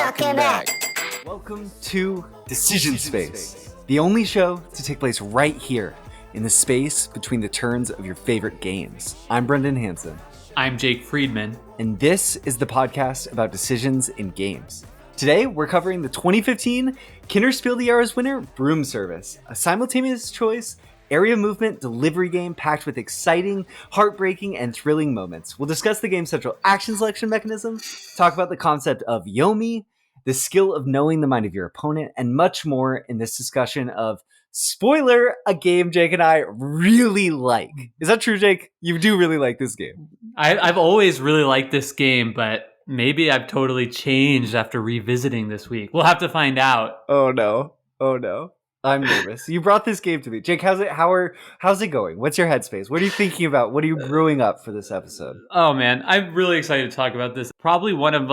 Talking Back. Welcome to Decision Space, the only show to take place right here in the space between the turns of your favorite games. I'm Brendan Hansen. I'm Jake Friedman. And this is the podcast about decisions in games. Today, we're covering the 2015 Kinderspiel des Jahres winner, Broom Service, a simultaneous choice area movement delivery game packed with exciting, heartbreaking, and thrilling moments. We'll discuss the game's central action selection mechanism, talk about the concept of Yomi, the skill of knowing the mind of your opponent, and much more in this discussion of, spoiler, a game Jake and I really like. Is that true, Jake? You do really like this game. I've always really liked this game, but maybe I've totally changed after revisiting this week. We'll have to find out. Oh no. I'm nervous. You brought this game to me. Jake, how's it going? What's your headspace? What are you thinking about? What are you brewing up for this episode? Oh man, I'm really excited to talk about this. Probably one of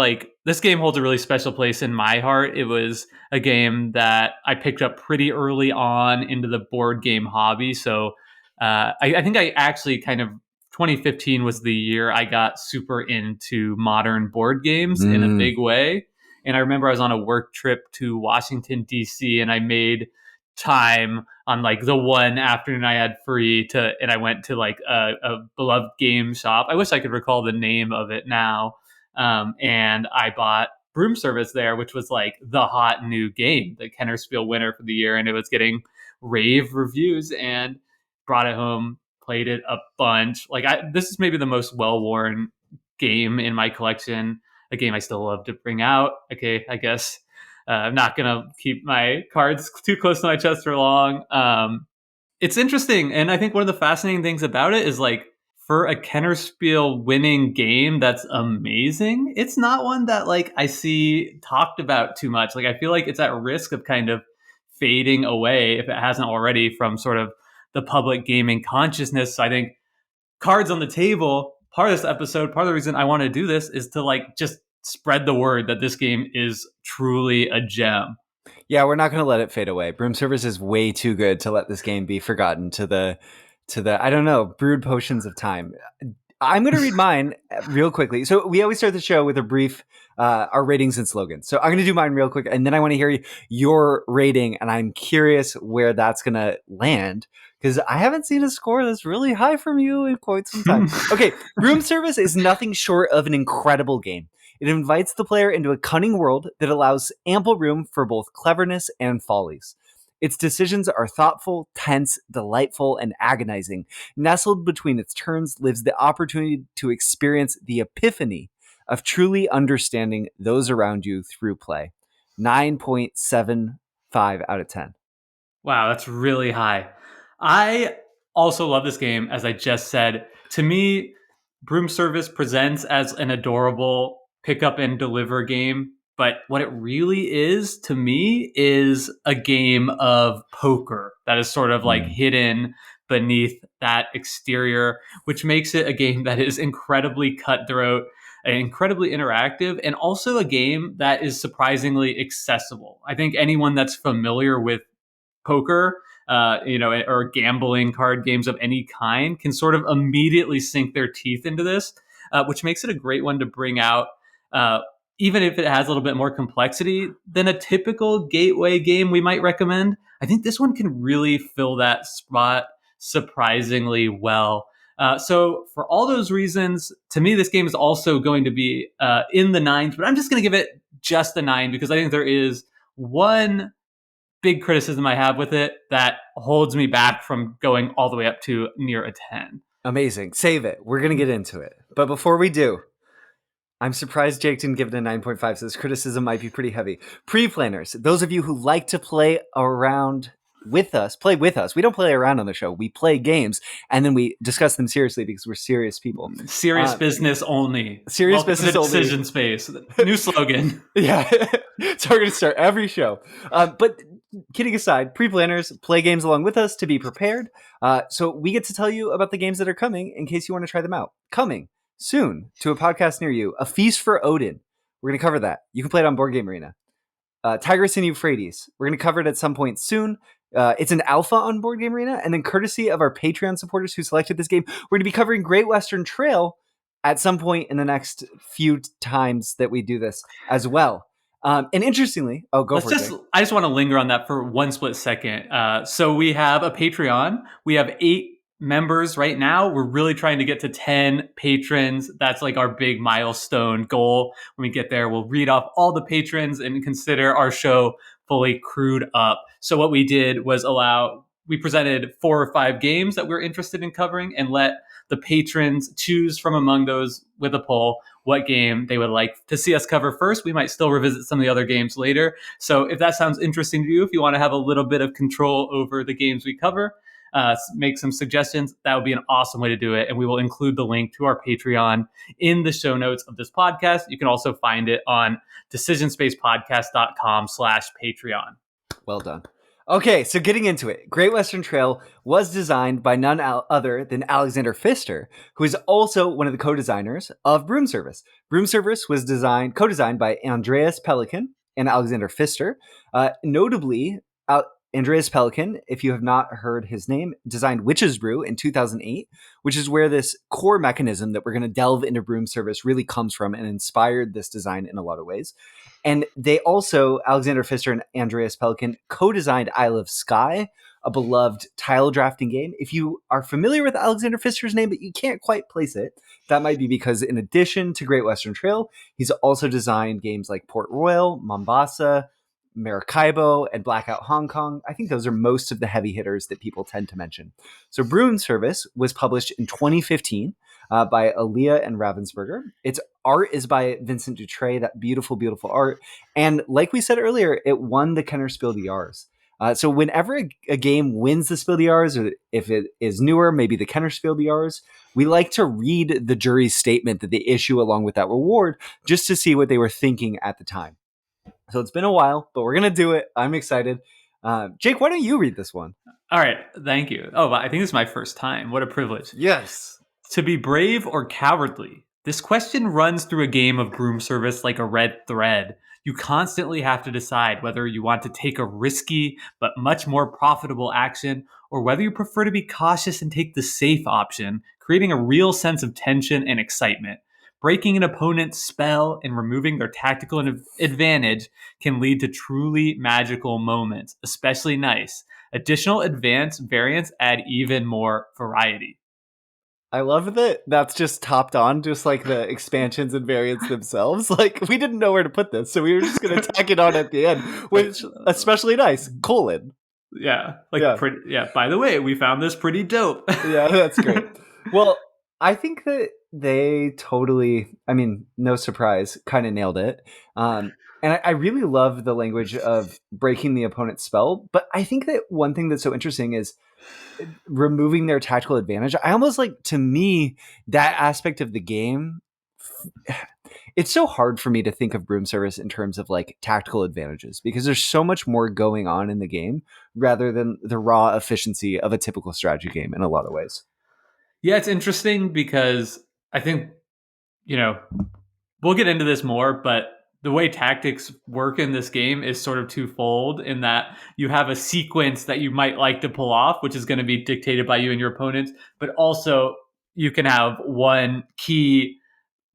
this game holds a really special place in my heart. It was a game that I picked up pretty early on into the board game hobby. So I think I actually 2015 was the year I got super into modern board games in a big way. And I remember I was on a work trip to Washington, D.C., and I made time on the one afternoon I had free and I went to a beloved game shop. I wish I could recall the name of it now. And I bought Broom Service there, which was the hot new game, the Kennerspiel winner for the year. And it was getting rave reviews, and brought it home, played it a bunch. This is maybe the most well-worn game in my collection, a game I still love to bring out. Okay, I guess I'm not going to keep my cards too close to my chest for long. It's interesting. And I think one of the fascinating things about it is for a Kennerspiel winning game that's amazing, it's not one that I see talked about too much. I feel like it's at risk of kind of fading away, if it hasn't already, from sort of the public gaming consciousness. So I think cards on the table, part of this episode, part of the reason I want to do this is to just spread the word that this game is truly a gem. Yeah, we're not going to let it fade away. Broom Service is way too good to let this game be forgotten to the I don't know, brewed potions of time. I'm going to read mine real quickly. So we always start the show with a brief, our ratings and slogans. So I'm going to do mine real quick, and then I want to hear your rating, and I'm curious where that's going to land, because I haven't seen a score that's really high from you in quite some time. Okay, Broom Service is nothing short of an incredible game. It invites the player into a cunning world that allows ample room for both cleverness and follies. Its decisions are thoughtful, tense, delightful, and agonizing. Nestled between its turns lives the opportunity to experience the epiphany of truly understanding those around you through play. 9.75 out of 10. Wow, that's really high. I also love this game, as I just said. To me, Broom Service presents as an adorable pick up and deliver game, but what it really is to me is a game of poker that is sort of hidden beneath that exterior, which makes it a game that is incredibly cutthroat, incredibly interactive, and also a game that is surprisingly accessible. I think anyone that's familiar with poker, or gambling card games of any kind can sort of immediately sink their teeth into this, which makes it a great one to bring out. Even if it has a little bit more complexity than a typical gateway game we might recommend, I think this one can really fill that spot surprisingly well. So for all those reasons, to me, this game is also going to be in the nines, but I'm just going to give it just a 9 because I think there is one big criticism I have with it that holds me back from going all the way up to near a 10. Amazing. Save it. We're going to get into it. But before we do, I'm surprised Jake didn't give it a 9.5, so this criticism might be pretty heavy. Pre-planners, those of you who like to play with us. We don't play around on the show. We play games, and then we discuss them seriously because we're serious people. Serious business only. Serious business only. Decision Space. New slogan. Yeah. So we're going to start every show. But kidding aside, pre-planners play games along with us to be prepared. So we get to tell you about the games that are coming in case you want to try them out. Coming soon to a podcast near you, A Feast for Odin. We're going to cover that. You can play it on Board Game Arena. Tigris and Euphrates. We're going to cover it at some point soon. It's an alpha on Board Game Arena. And then courtesy of our Patreon supporters who selected this game, we're going to be covering Great Western Trail at some point in the next few times that we do this as well. And interestingly, oh, go for it. Jake. I just want to linger on that for one split second. So we have a Patreon. We have 8 members right now. We're really trying to get to 10 patrons. That's like our big milestone goal. When we get there, we'll read off all the patrons and consider our show fully crewed up. So what we did was we presented 4 or 5 games that we're interested in covering and let the patrons choose from among those with a poll what game they would like to see us cover first. We might still revisit some of the other games later. So if that sounds interesting to you, if you want to have a little bit of control over the games we cover, make some suggestions, that would be an awesome way to do it. And we will include the link to our Patreon in the show notes of this podcast. You can also find it on decisionspacepodcast.com/Patreon. Well done. Okay, so getting into it, Great Western Trail was designed by none other than Alexander Pfister, who is also one of the co-designers of Broom Service. Broom Service was co-designed by Andreas Pelikan and Alexander Pfister. Notably, Andreas Pelikan, if you have not heard his name, designed Witch's Brew in 2008, which is where this core mechanism that we're going to delve into Broom Service really comes from and inspired this design in a lot of ways. And they also, Alexander Pfister and Andreas Pelikan, co-designed Isle of Skye, a beloved tile drafting game. If you are familiar with Alexander Pfister's name, but you can't quite place it, that might be because in addition to Great Western Trail, he's also designed games like Port Royal, Mombasa, Maracaibo, and Blackout Hong Kong. I think those are most of the heavy hitters that people tend to mention. So Broom Service was published in 2015 by Aaliyah and Ravensburger. Its art is by Vincent Dutray, that beautiful, beautiful art. And like we said earlier, it won the Kenner Spiel des Jahres. So whenever a game wins the Spiel des Jahres, or if it is newer, maybe the Kenner Spiel des Jahres, we like to read the jury's statement that they issue along with that reward just to see what they were thinking at the time. So it's been a while, but we're going to do it. I'm excited. Jake, why don't you read this one? All right. Thank you. Oh, I think this is my first time. What a privilege. Yes. To be brave or cowardly? This question runs through a game of Broom Service like a red thread. You constantly have to decide whether you want to take a risky but much more profitable action, or whether you prefer to be cautious and take the safe option, creating a real sense of tension and excitement. Breaking an opponent's spell and removing their tactical advantage can lead to truly magical moments, especially nice. Additional advanced variants add even more variety. I love that that's just topped on, just like the expansions and variants themselves. Like, we didn't know where to put this, so we were just going to tack it on at the end, which especially nice. : Yeah. By the way, we found this pretty dope. Yeah, that's great. Well, I think that they totally, no surprise, kind of nailed it. And I really love the language of breaking the opponent's spell. But I think that one thing that's so interesting is removing their tactical advantage. I almost to me, that aspect of the game, it's so hard for me to think of Broom Service in terms of tactical advantages, because there's so much more going on in the game rather than the raw efficiency of a typical strategy game in a lot of ways. Yeah, it's interesting because I think, we'll get into this more, but the way tactics work in this game is sort of twofold, in that you have a sequence that you might like to pull off, which is going to be dictated by you and your opponents, but also you can have one key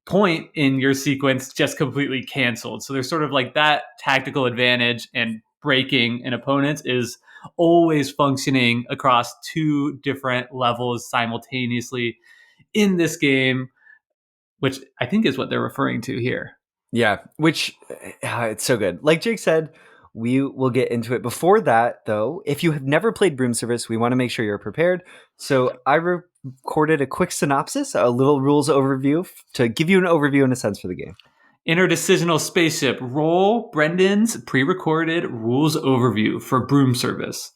point in your sequence just completely canceled. So there's sort of that tactical advantage, and breaking an opponent is always functioning across 2 different levels simultaneously in this game, which I think is what they're referring to here. Yeah, which it's so good. Like Jake said, we will get into it. Before that, though, if you have never played Broom Service, we want to make sure you're prepared. So I recorded a quick synopsis, a little rules overview to give you an overview and a sense for the game. Interdecisional Spaceship. Roll Brendan's pre-recorded rules overview for Broom Service.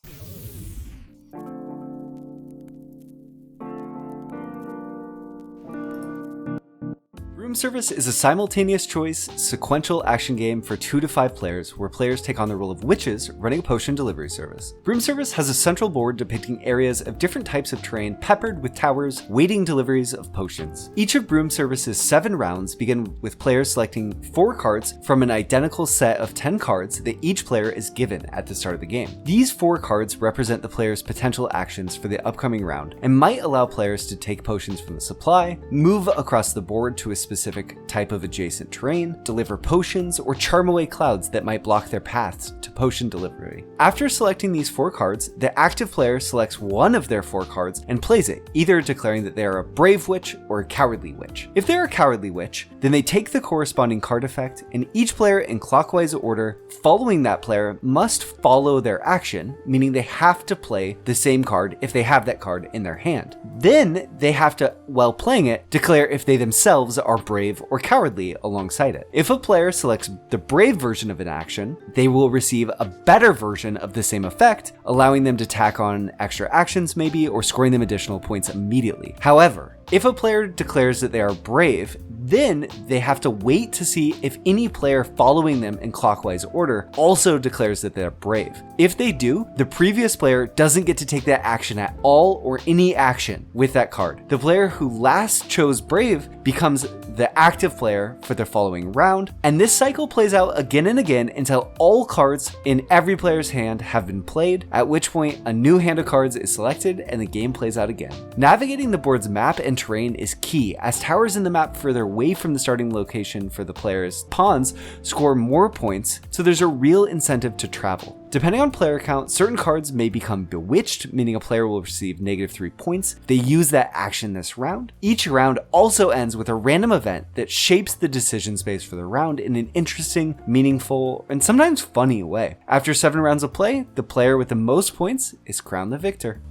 Broom Service is a simultaneous choice, sequential action game for 2 to 5 players, where players take on the role of witches running a potion delivery service. Broom Service has a central board depicting areas of different types of terrain peppered with towers waiting deliveries of potions. Each of Broom Service's 7 rounds begin with players selecting 4 cards from an identical set of 10 cards that each player is given at the start of the game. These 4 cards represent the player's potential actions for the upcoming round, and might allow players to take potions from the supply, move across the board to a specific specific type of adjacent terrain, deliver potions, or charm away clouds that might block their paths to potion delivery. After selecting these 4 cards, the active player selects one of their 4 cards and plays it, either declaring that they are a brave witch or a cowardly witch. If they're a cowardly witch, then they take the corresponding card effect, and each player in clockwise order following that player must follow their action, meaning they have to play the same card if they have that card in their hand. Then they have to, while playing it, declare if they themselves are brave or cowardly alongside it. If a player selects the brave version of an action, they will receive a better version of the same effect, allowing them to tack on extra actions maybe, or scoring them additional points immediately. However, if a player declares that they are brave, then they have to wait to see if any player following them in clockwise order also declares that they're brave. If they do, the previous player doesn't get to take that action at all or any action with that card. The player who last chose brave becomes the active player for the following round, and this cycle plays out again and again until all cards in every player's hand have been played, at which point a new hand of cards is selected and the game plays out again. Navigating the board's map and terrain is key, as towers in the map further away from the starting location for the player's pawns score more points, so there's a real incentive to travel. Depending on player count, certain cards may become bewitched, meaning a player will receive -3 points if they use that action this round. Each round also ends with a random event that shapes the decision space for the round in an interesting, meaningful, and sometimes funny way. After 7 rounds of play, the player with the most points is crowned the victor.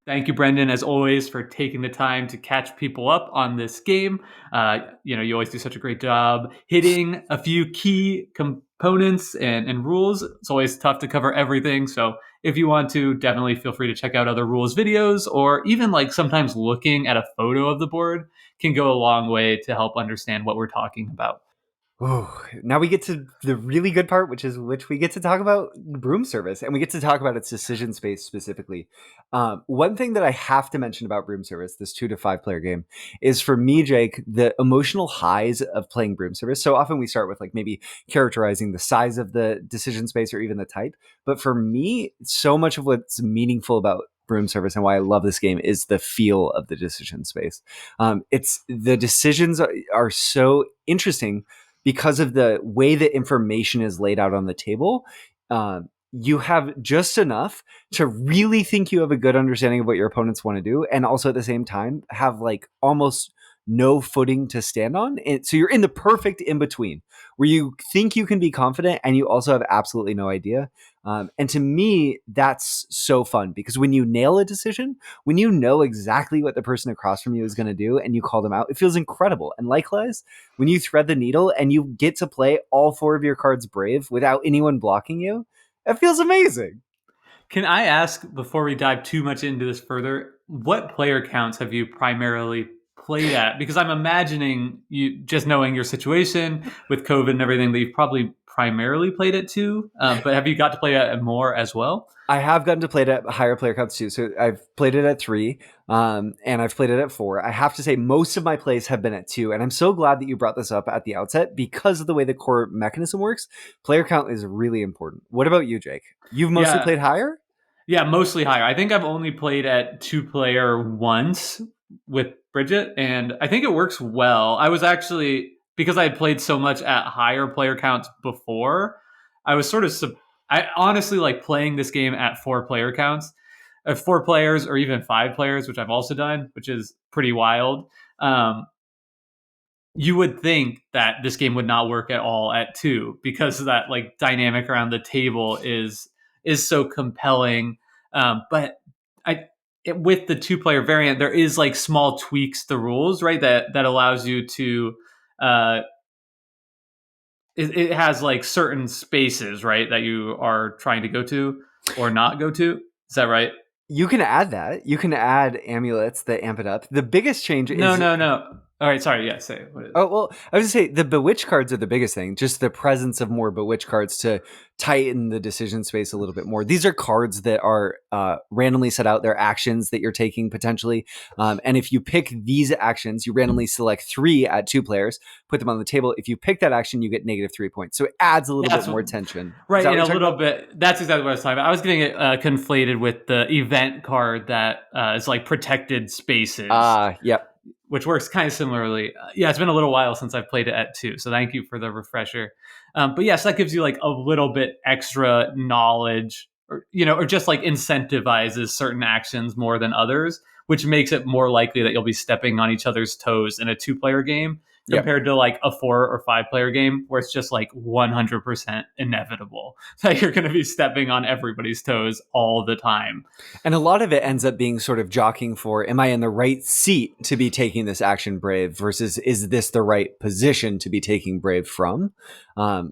Thank you, Brendan, as always, for taking the time to catch people up on this game. You always do such a great job hitting a few key components and rules. It's always tough to cover everything. So if you want to, definitely feel free to check out other rules videos, or even like sometimes looking at a photo of the board can go a long way to help understand what we're talking about. Ooh, now we get to the really good part, which we get to talk about Broom Service, and we get to talk about its decision space specifically. One thing that I have to mention about Broom Service, this 2 to 5 player game, is for me, Jake, the emotional highs of playing Broom Service. So often we start with like maybe characterizing the size of the decision space or even the type. But for me, so much of what's meaningful about Broom Service and why I love this game is the feel of the decision space. It's the decisions are so interesting because of the way that information is laid out on the table. You have just enough to really think you have a good understanding of what your opponents want to do, and also at the same time have like almost no footing to stand on. And so you're in the perfect in between where you think you can be confident and you also have absolutely no idea. And to me, that's so fun because when you nail a decision, when you know exactly what the person across from you is going to do and you call them out, it feels incredible. And likewise, when you thread the needle and you get to play all 4 of your cards brave without anyone blocking you, it feels amazing. Can I ask, before we dive too much into this further, what player counts have you primarily played at? Because I'm imagining, you just knowing your situation with COVID and everything, that you've probably primarily played at 2, but have you got to play at more as well? I have gotten to play it at higher player counts too. So I've played it at 3, and I've played it at 4. I have to say most of my plays have been at 2, and I'm so glad that you brought this up at the outset because of the way the core mechanism works. Player count is really important. What about you, Jake? You've mostly played higher? Yeah, mostly higher. I think I've only played at 2-player once with Bridget, and I think it works well. I was actually, because I had played so much at higher player counts before, I was sort of, I honestly like playing this game at 4 player counts, 4 players or even 5 players, which I've also done, which is pretty wild. You would think that this game would not work at all at 2 because that like dynamic around the table is so compelling. But with the 2-player variant, there is like small tweaks to rules, right? That allows you to. It has like certain spaces, right, that you are trying to go to or not go to. Is that right? You can add that. You can add amulets that amp it up. The biggest change is... No. All right, sorry. Yeah, say it. What is? Oh, well, I was going to say the Bewitch cards are the biggest thing. Just the presence of more Bewitch cards to tighten the decision space a little bit more. These are cards that are randomly set out. They're actions that you're taking potentially. And if you pick these actions, you randomly select 3 at 2 players, put them on the table. If you pick that action, you get -3 points. So it adds a little Yeah, bit so more tension. Is right that what in you're a talking little about? bit. That's exactly what I was talking about. I was getting it conflated with the event card that is like protected spaces, Yep. which works kind of similarly. Yeah, it's been a little while since I've played it at 2, so thank you for the refresher. But yes, that gives you like a little bit extra knowledge, or or just like incentivizes certain actions more than others, which makes it more likely that you'll be stepping on each other's toes in a 2-player game Yep. compared to like a 4 or 5-player game where it's just like 100% inevitable that you're going to be stepping on everybody's toes all the time. And a lot of it ends up being sort of jockeying for, am I in the right seat to be taking this action brave versus is this the right position to be taking brave from?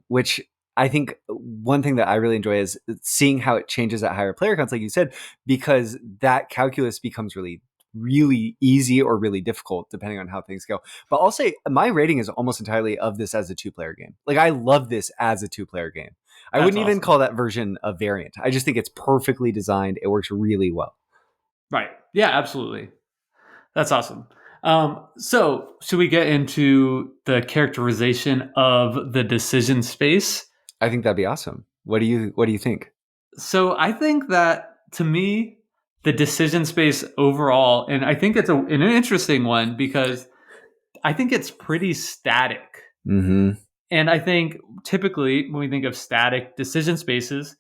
Which I think one thing that I really enjoy is seeing how it changes at higher player counts, like you said, because that calculus becomes really easy or really difficult depending on how things go. But I'll say my rating is almost entirely of this as a 2-player game. Like I love this as a 2-player game. I That's wouldn't even awesome. call that version a variant. I just think it's perfectly designed. It works really well. Right. Yeah, absolutely. That's awesome. So, should we get into the characterization of the decision space? I think that'd be awesome. What do you think? So, I think that to me, the decision space overall, and I think it's an interesting one because I think it's pretty static. Mm-hmm. And I think typically when we think of static decision spaces,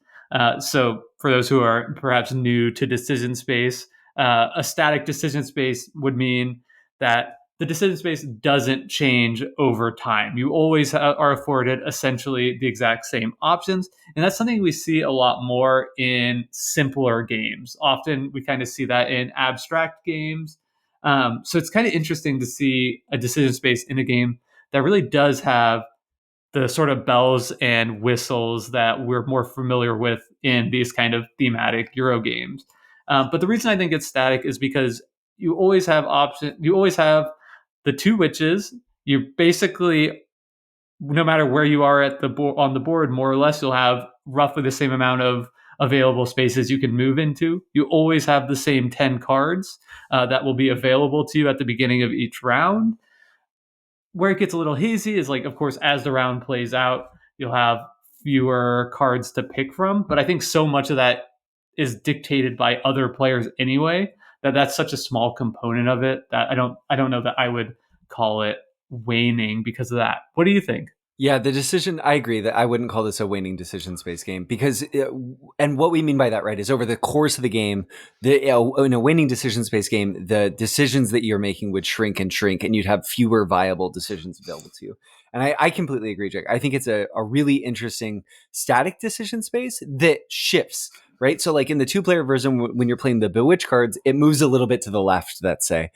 so for those who are perhaps new to decision space, a static decision space would mean that the decision space doesn't change over time. You always are afforded essentially the exact same options. And that's something we see a lot more in simpler games. Often we kind of see that in abstract games. So it's kind of interesting to see a decision space in a game that really does have the sort of bells and whistles that we're more familiar with in these kind of thematic Euro games. But the reason I think it's static is because you always have option. You always have the 2 witches. You basically, no matter where you are at on the board, more or less, you'll have roughly the same amount of available spaces you can move into. You always have the same 10 cards that will be available to you at the beginning of each round. Where it gets a little hazy is like, of course, as the round plays out, you'll have fewer cards to pick from. But I think so much of that is dictated by other players anyway, that that's such a small component of it that I don't know that I would call it waning because of that. What do you think? Yeah, the decision, I agree that I wouldn't call this a waning decision space game because, and what we mean by that, right, is over the course of the game, in a waning decision space game, the decisions that you're making would shrink and you'd have fewer viable decisions available to you. And I completely agree, Jake. I think it's a really interesting static decision space that shifts, right? So, like in the 2-player version, when you're playing the Bewitch cards, it moves a little bit to the left, let's say,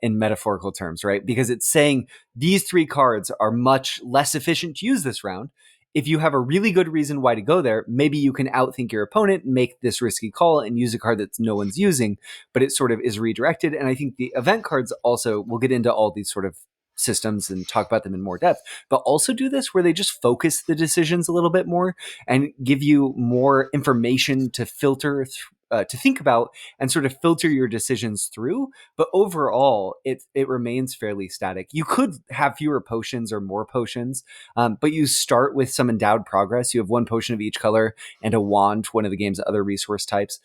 in metaphorical terms, right? Because it's saying, these 3 cards are much less efficient to use this round. If you have a really good reason why to go there, maybe you can outthink your opponent, make this risky call, and use a card that no one's using, but it sort of is redirected. And I think the event cards also, we'll get into all these sort of systems and talk about them in more depth, but also do this where they just focus the decisions a little bit more and give you more information to filter to think about and sort of filter your decisions through. But overall, it remains fairly static. You could have fewer potions or more potions, but you start with some endowed progress. You have 1 potion of each color and a wand, one of the game's other resource types.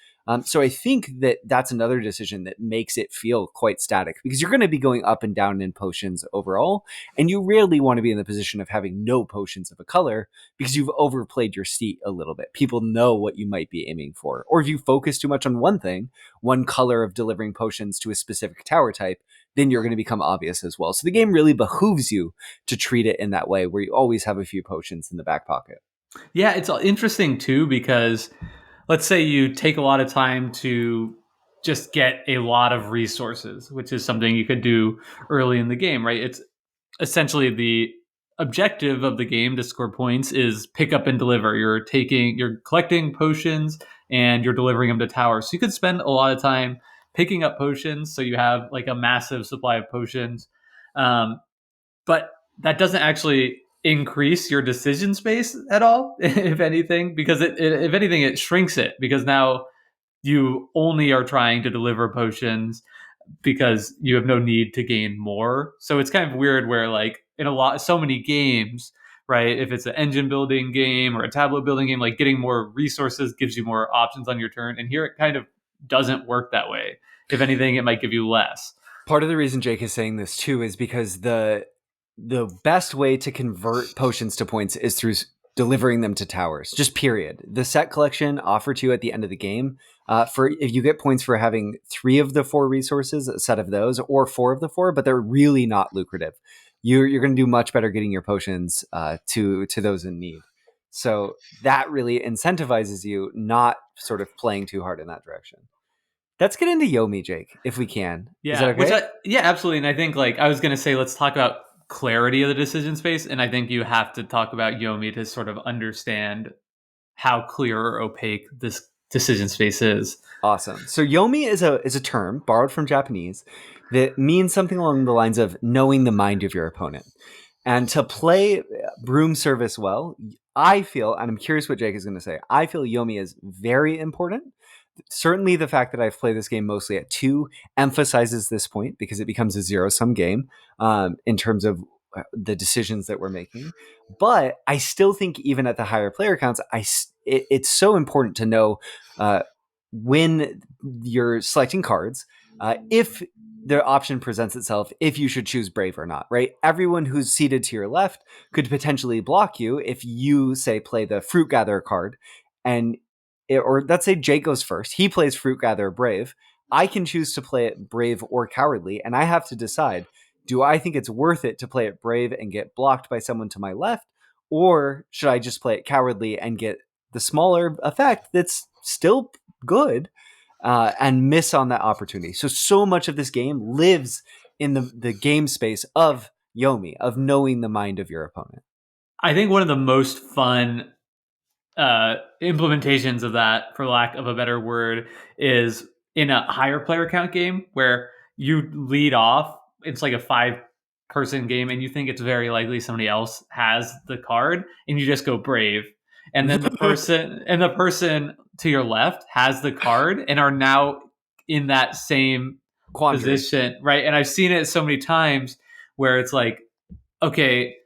So I think that that's another decision that makes it feel quite static because you're going to be going up and down in potions overall, and you rarely want to be in the position of having no potions of a color because you've overplayed your seat a little bit. People know what you might be aiming for. Or if you focus too much on one thing, one color of delivering potions to a specific tower type, then you're going to become obvious as well. So the game really behooves you to treat it in that way where you always have a few potions in the back pocket. Yeah, it's interesting too because let's say you take a lot of time to just get a lot of resources, which is something you could do early in the game, right? It's essentially the objective of the game to score points is pick up and deliver. You're collecting potions and you're delivering them to towers. So you could spend a lot of time picking up potions, so you have like a massive supply of potions. But that doesn't actually increase your decision space at all, if anything, because if anything, it shrinks it because now you only are trying to deliver potions because you have no need to gain more. So it's kind of weird where like in so many games, right? If it's an engine building game or a tableau building game, like getting more resources gives you more options on your turn. And here it kind of doesn't work that way. If anything, it might give you less. Part of the reason Jake is saying this too is because the best way to convert potions to points is through delivering them to towers. Just period. The set collection offered to you at the end of the game, for if you get points for having 3 of the 4 resources, a set of those, or 4 of the 4, but they're really not lucrative. You're going to do much better getting your potions to those in need. So that really incentivizes you not sort of playing too hard in that direction. Let's get into Yomi, Jake, if we can. Is that Yeah, okay? yeah, absolutely. And I think like I was gonna say, let's talk about clarity of the decision space, and I think you have to talk about Yomi to sort of understand how clear or opaque this decision space is. Awesome. So Yomi is a term borrowed from Japanese that means something along the lines of knowing the mind of your opponent. And to play Broom Service well, I feel, and I'm curious what Jake is going to say, I feel Yomi is very important. Certainly the fact that I've played this game mostly at 2 emphasizes this point because it becomes a zero-sum game in terms of the decisions that we're making. But I still think even at the higher player counts, it's so important to know uh, when you're selecting cards, if the option presents itself, if you should choose Brave or not, right? Everyone who's seated to your left could potentially block you if you, say, play the Fruit Gatherer card, and or let's say Jake goes first. He plays Fruit Gatherer Brave. I can choose to play it Brave or Cowardly, and I have to decide, do I think it's worth it to play it Brave and get blocked by someone to my left, or should I just play it Cowardly and get the smaller effect that's still good and miss on that opportunity? So much of this game lives in the game space of Yomi, of knowing the mind of your opponent. I think one of the most fun implementations of that, for lack of a better word, is in a higher player count game where you lead off. It's like a 5-person game, and you think it's very likely somebody else has the card, and you just go Brave, and then the person to your left has the card and are now in that same Quandary. position, right? And I've seen it so many times where it's like, okay,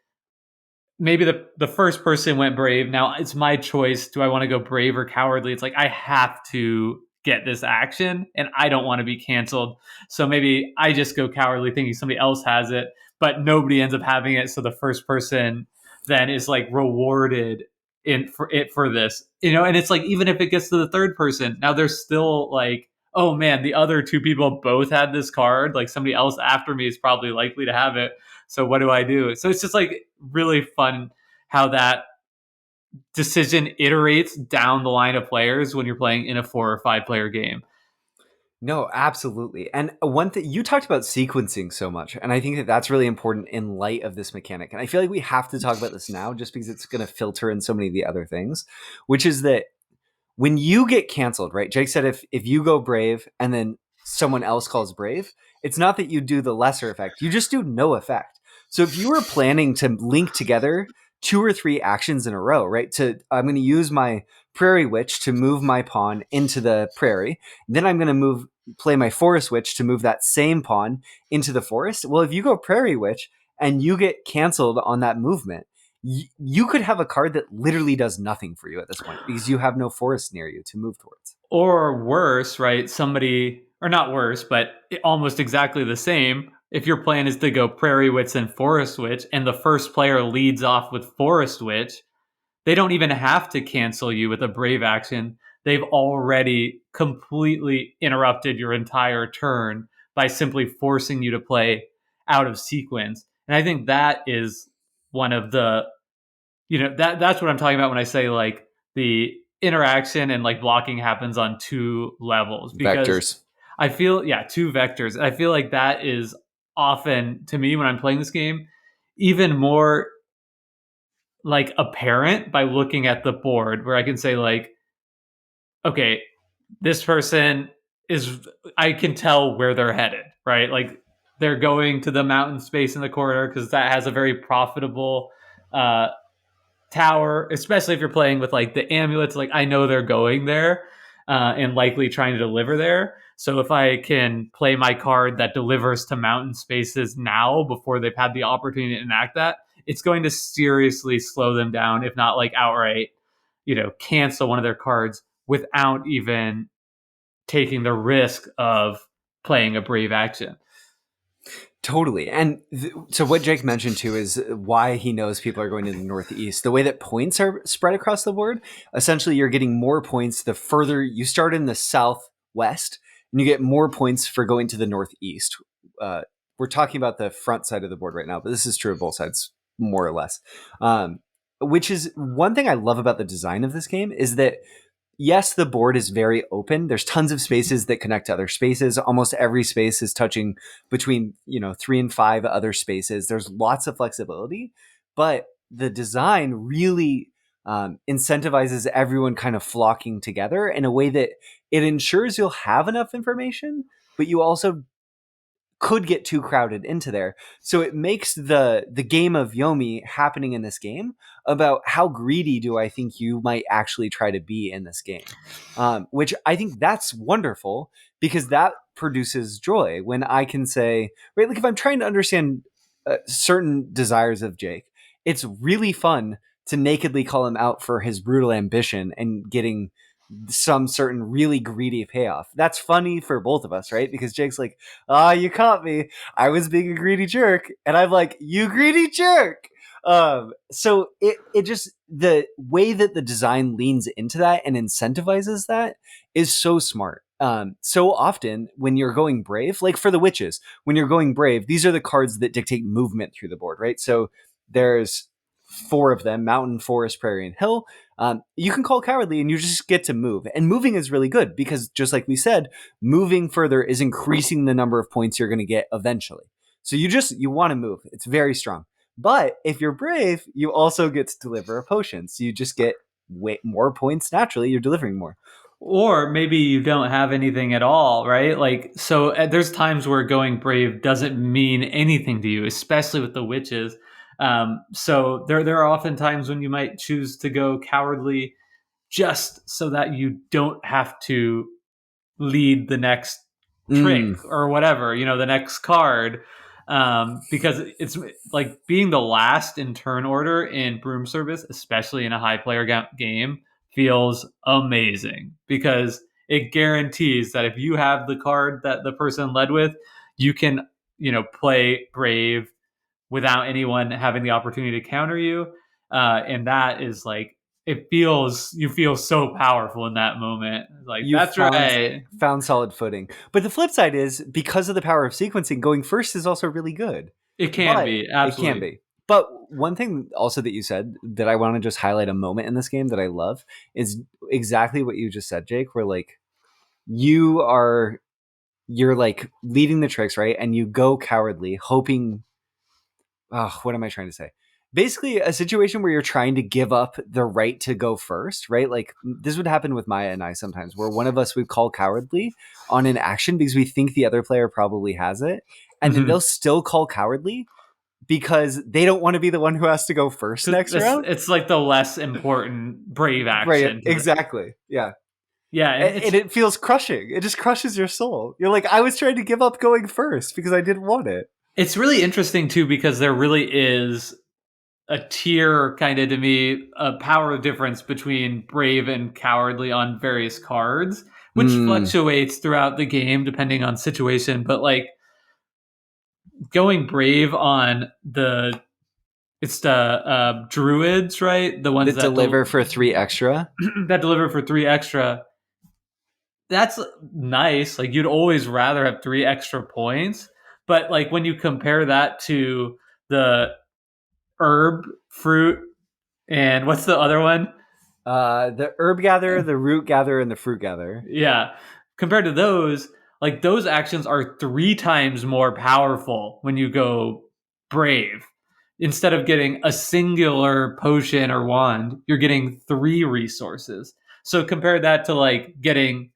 maybe the first person went Brave. Now it's my choice. Do I want to go Brave or Cowardly? It's like I have to get this action and I don't want to be canceled. So maybe I just go Cowardly thinking somebody else has it, but nobody ends up having it. So the first person then is like rewarded for this. And it's like even if it gets to the third person, now there's still like, oh man, the other 2 people both had this card. Like somebody else after me is probably likely to have it. So what do I do? So it's just like really fun how that decision iterates down the line of players when you're playing in a 4 or 5 player game. No, absolutely. And one thing you talked about sequencing so much, and I think that that's really important in light of this mechanic. And I feel like we have to talk about this now just because it's going to filter in so many of the other things, which is that when you get canceled, right? Jake said if you go Brave and then someone else calls Brave, it's not that you do the lesser effect. You just do no effect. So if you were planning to link together 2 or 3 actions in a row, right? I'm going to use my Prairie Witch to move my pawn into the prairie. Then I'm going to play my Forest Witch to move that same pawn into the forest. Well, if you go Prairie Witch and you get canceled on that movement, you could have a card that literally does nothing for you at this point because you have no forest near you to move towards. Or worse, right? Somebody, or not worse, but almost exactly the same. If your plan is to go Prairie Witch and Forest Witch, and the first player leads off with Forest Witch, they don't even have to cancel you with a Brave action. They've already completely interrupted your entire turn by simply forcing you to play out of sequence. And I think that is one of the, that's what I'm talking about when I say like the interaction and like blocking happens on 2 levels, because Vectors. I feel, yeah, 2 vectors. I feel like that is often, to me, when I'm playing this game, even more like apparent by looking at the board, where I can say like, okay, this person is, I can tell where they're headed, right? Like they're going to the mountain space in the corridor because that has a very profitable uh, tower, especially if you're playing with like the amulets. Like I know they're going there and likely trying to deliver there. So if I can play my card that delivers to mountain spaces now before they've had the opportunity to enact that, it's going to seriously slow them down, if not like outright, cancel one of their cards without even taking the risk of playing a brave action. Totally. And so what Jake mentioned too is why he knows people are going to the Northeast. The way that points are spread across the board, essentially you're getting more points the further you start in the Southwest, and you get more points for going to the Northeast. We're talking about the front side of the board right now, but this is true of both sides, more or less. Which is one thing I love about the design of this game is that yes, the board is very open. There's tons of spaces that connect to other spaces. Almost every space is touching between, 3 and 5 other spaces. There's lots of flexibility, but the design really incentivizes everyone kind of flocking together in a way that it ensures you'll have enough information, but you also could get too crowded into there. So it makes the game of Yomi happening in this game about how greedy do I think you might actually try to be in this game, which I think that's wonderful because that produces joy when I can say, right, like if I'm trying to understand certain desires of Jake, it's really fun to nakedly call him out for his brutal ambition and getting some certain really greedy payoff. That's funny for both of us, right? Because Jake's like, you caught me. I was being a greedy jerk. And I'm like, you greedy jerk. So it just, the way that the design leans into that and incentivizes that is so smart. So often when you're going brave, like for the witches, when you're going brave, these are the cards that dictate movement through the board, right? So there's 4 of them: mountain, forest, prairie, and hill. You can call cowardly and you just get to move. And moving is really good because, just like we said, moving further is increasing the number of points you're going to get eventually. So you want to move. It's very strong. But if you're brave, you also get to deliver a potion. So you just get way more points naturally. You're delivering more. Or maybe you don't have anything at all, right? Like, so there's times where going brave doesn't mean anything to you, especially with the witches. So there are often times when you might choose to go cowardly just so that you don't have to lead the next trick or whatever, the next card. Because it's like being the last in turn order in Broom Service, especially in a high player game, feels amazing because it guarantees that if you have the card that the person led with, you can, play brave without anyone having the opportunity to counter you. And that is like, you feel so powerful in that moment. Like, You that's right. found solid footing. But the flip side is, because of the power of sequencing, going first is also really good. It can be, It can absolutely. be. But one thing also that you said that I want to just highlight a moment in this game that I love is exactly what you just said, Jake, where like you're like leading the tricks, right? And you go cowardly, hoping, what am I trying to say? Basically, a situation where you're trying to give up the right to go first, right? Like this would happen with Maya and I sometimes, where one of us would call cowardly on an action because we think the other player probably has it, and then they'll still call cowardly because they don't want to be the one who has to go first next round. It's like the less important brave action. Right? Exactly. Yeah. Yeah, And it feels crushing. It just crushes your soul. You're like, I was trying to give up going first because I didn't want it. it's really interesting too because there really is a tier kind of, to me, a power difference between brave and cowardly on various cards, which fluctuates throughout the game depending on situation. But like going brave on it's the druids, right? The ones that deliver for 3 extra. that deliver for 3 extra. That's nice. Like you'd always rather have 3 extra points. But like when you compare that to the herb, fruit, and what's the other one? The herb gather, the root gather, and the fruit gather. Yeah. Compared to those, like those actions are 3 times more powerful when you go brave. Instead of getting a singular potion or wand, you're getting 3 resources. So compare that to like getting,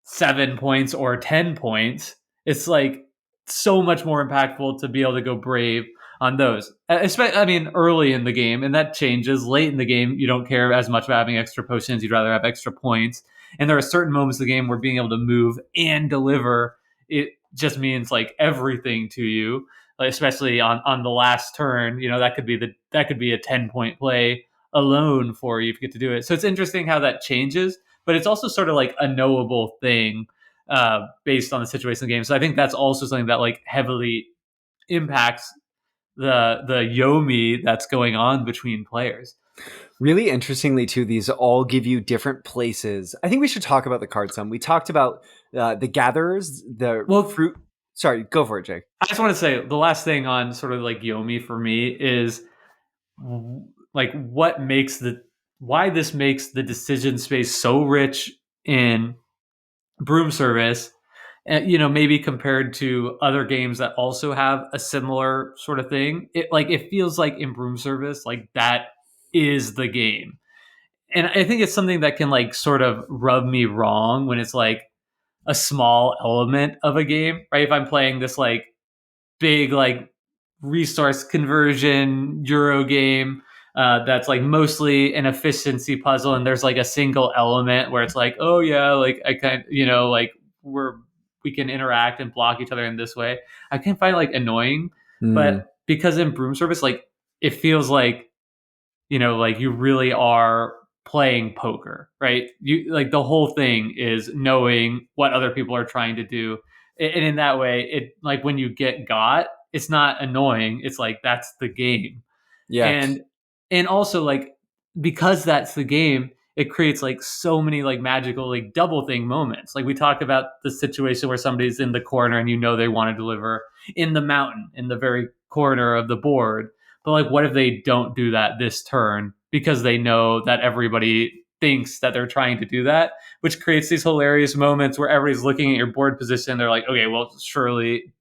7 points or 10 points. It's like so much more impactful to be able to go brave on those. Especially, I mean, early in the game, and that changes. Late in the game, you don't care as much about having extra potions. You'd rather have extra points. And there are certain moments of the game where being able to move and deliver it just means like everything to you. Like especially on the last turn, that could be a 10-point play alone for you if you get to do it. So it's interesting how that changes, but it's also sort of like a knowable thing based on the situation of the game. So I think that's also something that like heavily impacts the Yomi that's going on between players. Really interestingly, too, these all give you different places. I think we should talk about the card some. We talked about the gatherers, the Well, fruit. Sorry, go for it, Jake. I just want to say the last thing on sort of like Yomi for me is like what makes the why this makes the decision space so rich in Broom Service, maybe compared to other games that also have a similar sort of thing. It feels like in Broom Service, like that is the game. And I think it's something that can like sort of rub me wrong when it's like a small element of a game, right? If I'm playing this like big like resource conversion Euro game that's like mostly an efficiency puzzle, and there's like a single element where it's like, oh yeah, like I kind, like we can interact and block each other in this way. I can find like annoying, Mm, but because in Broom Service, like it feels like like you really are playing poker, right? You like the whole thing is knowing what other people are trying to do. And in that way, it like when you get got, it's not annoying. It's like that's the game. yeah. And also like because that's the game, it creates like so many like magical like double thing moments. Like we talked about the situation where somebody's in the corner and they want to deliver in the mountain in the very corner of the board. But like what if they don't do that this turn because they know that everybody thinks that they're trying to do that, which creates these hilarious moments where everybody's looking at your board position. They're like, okay, well, surely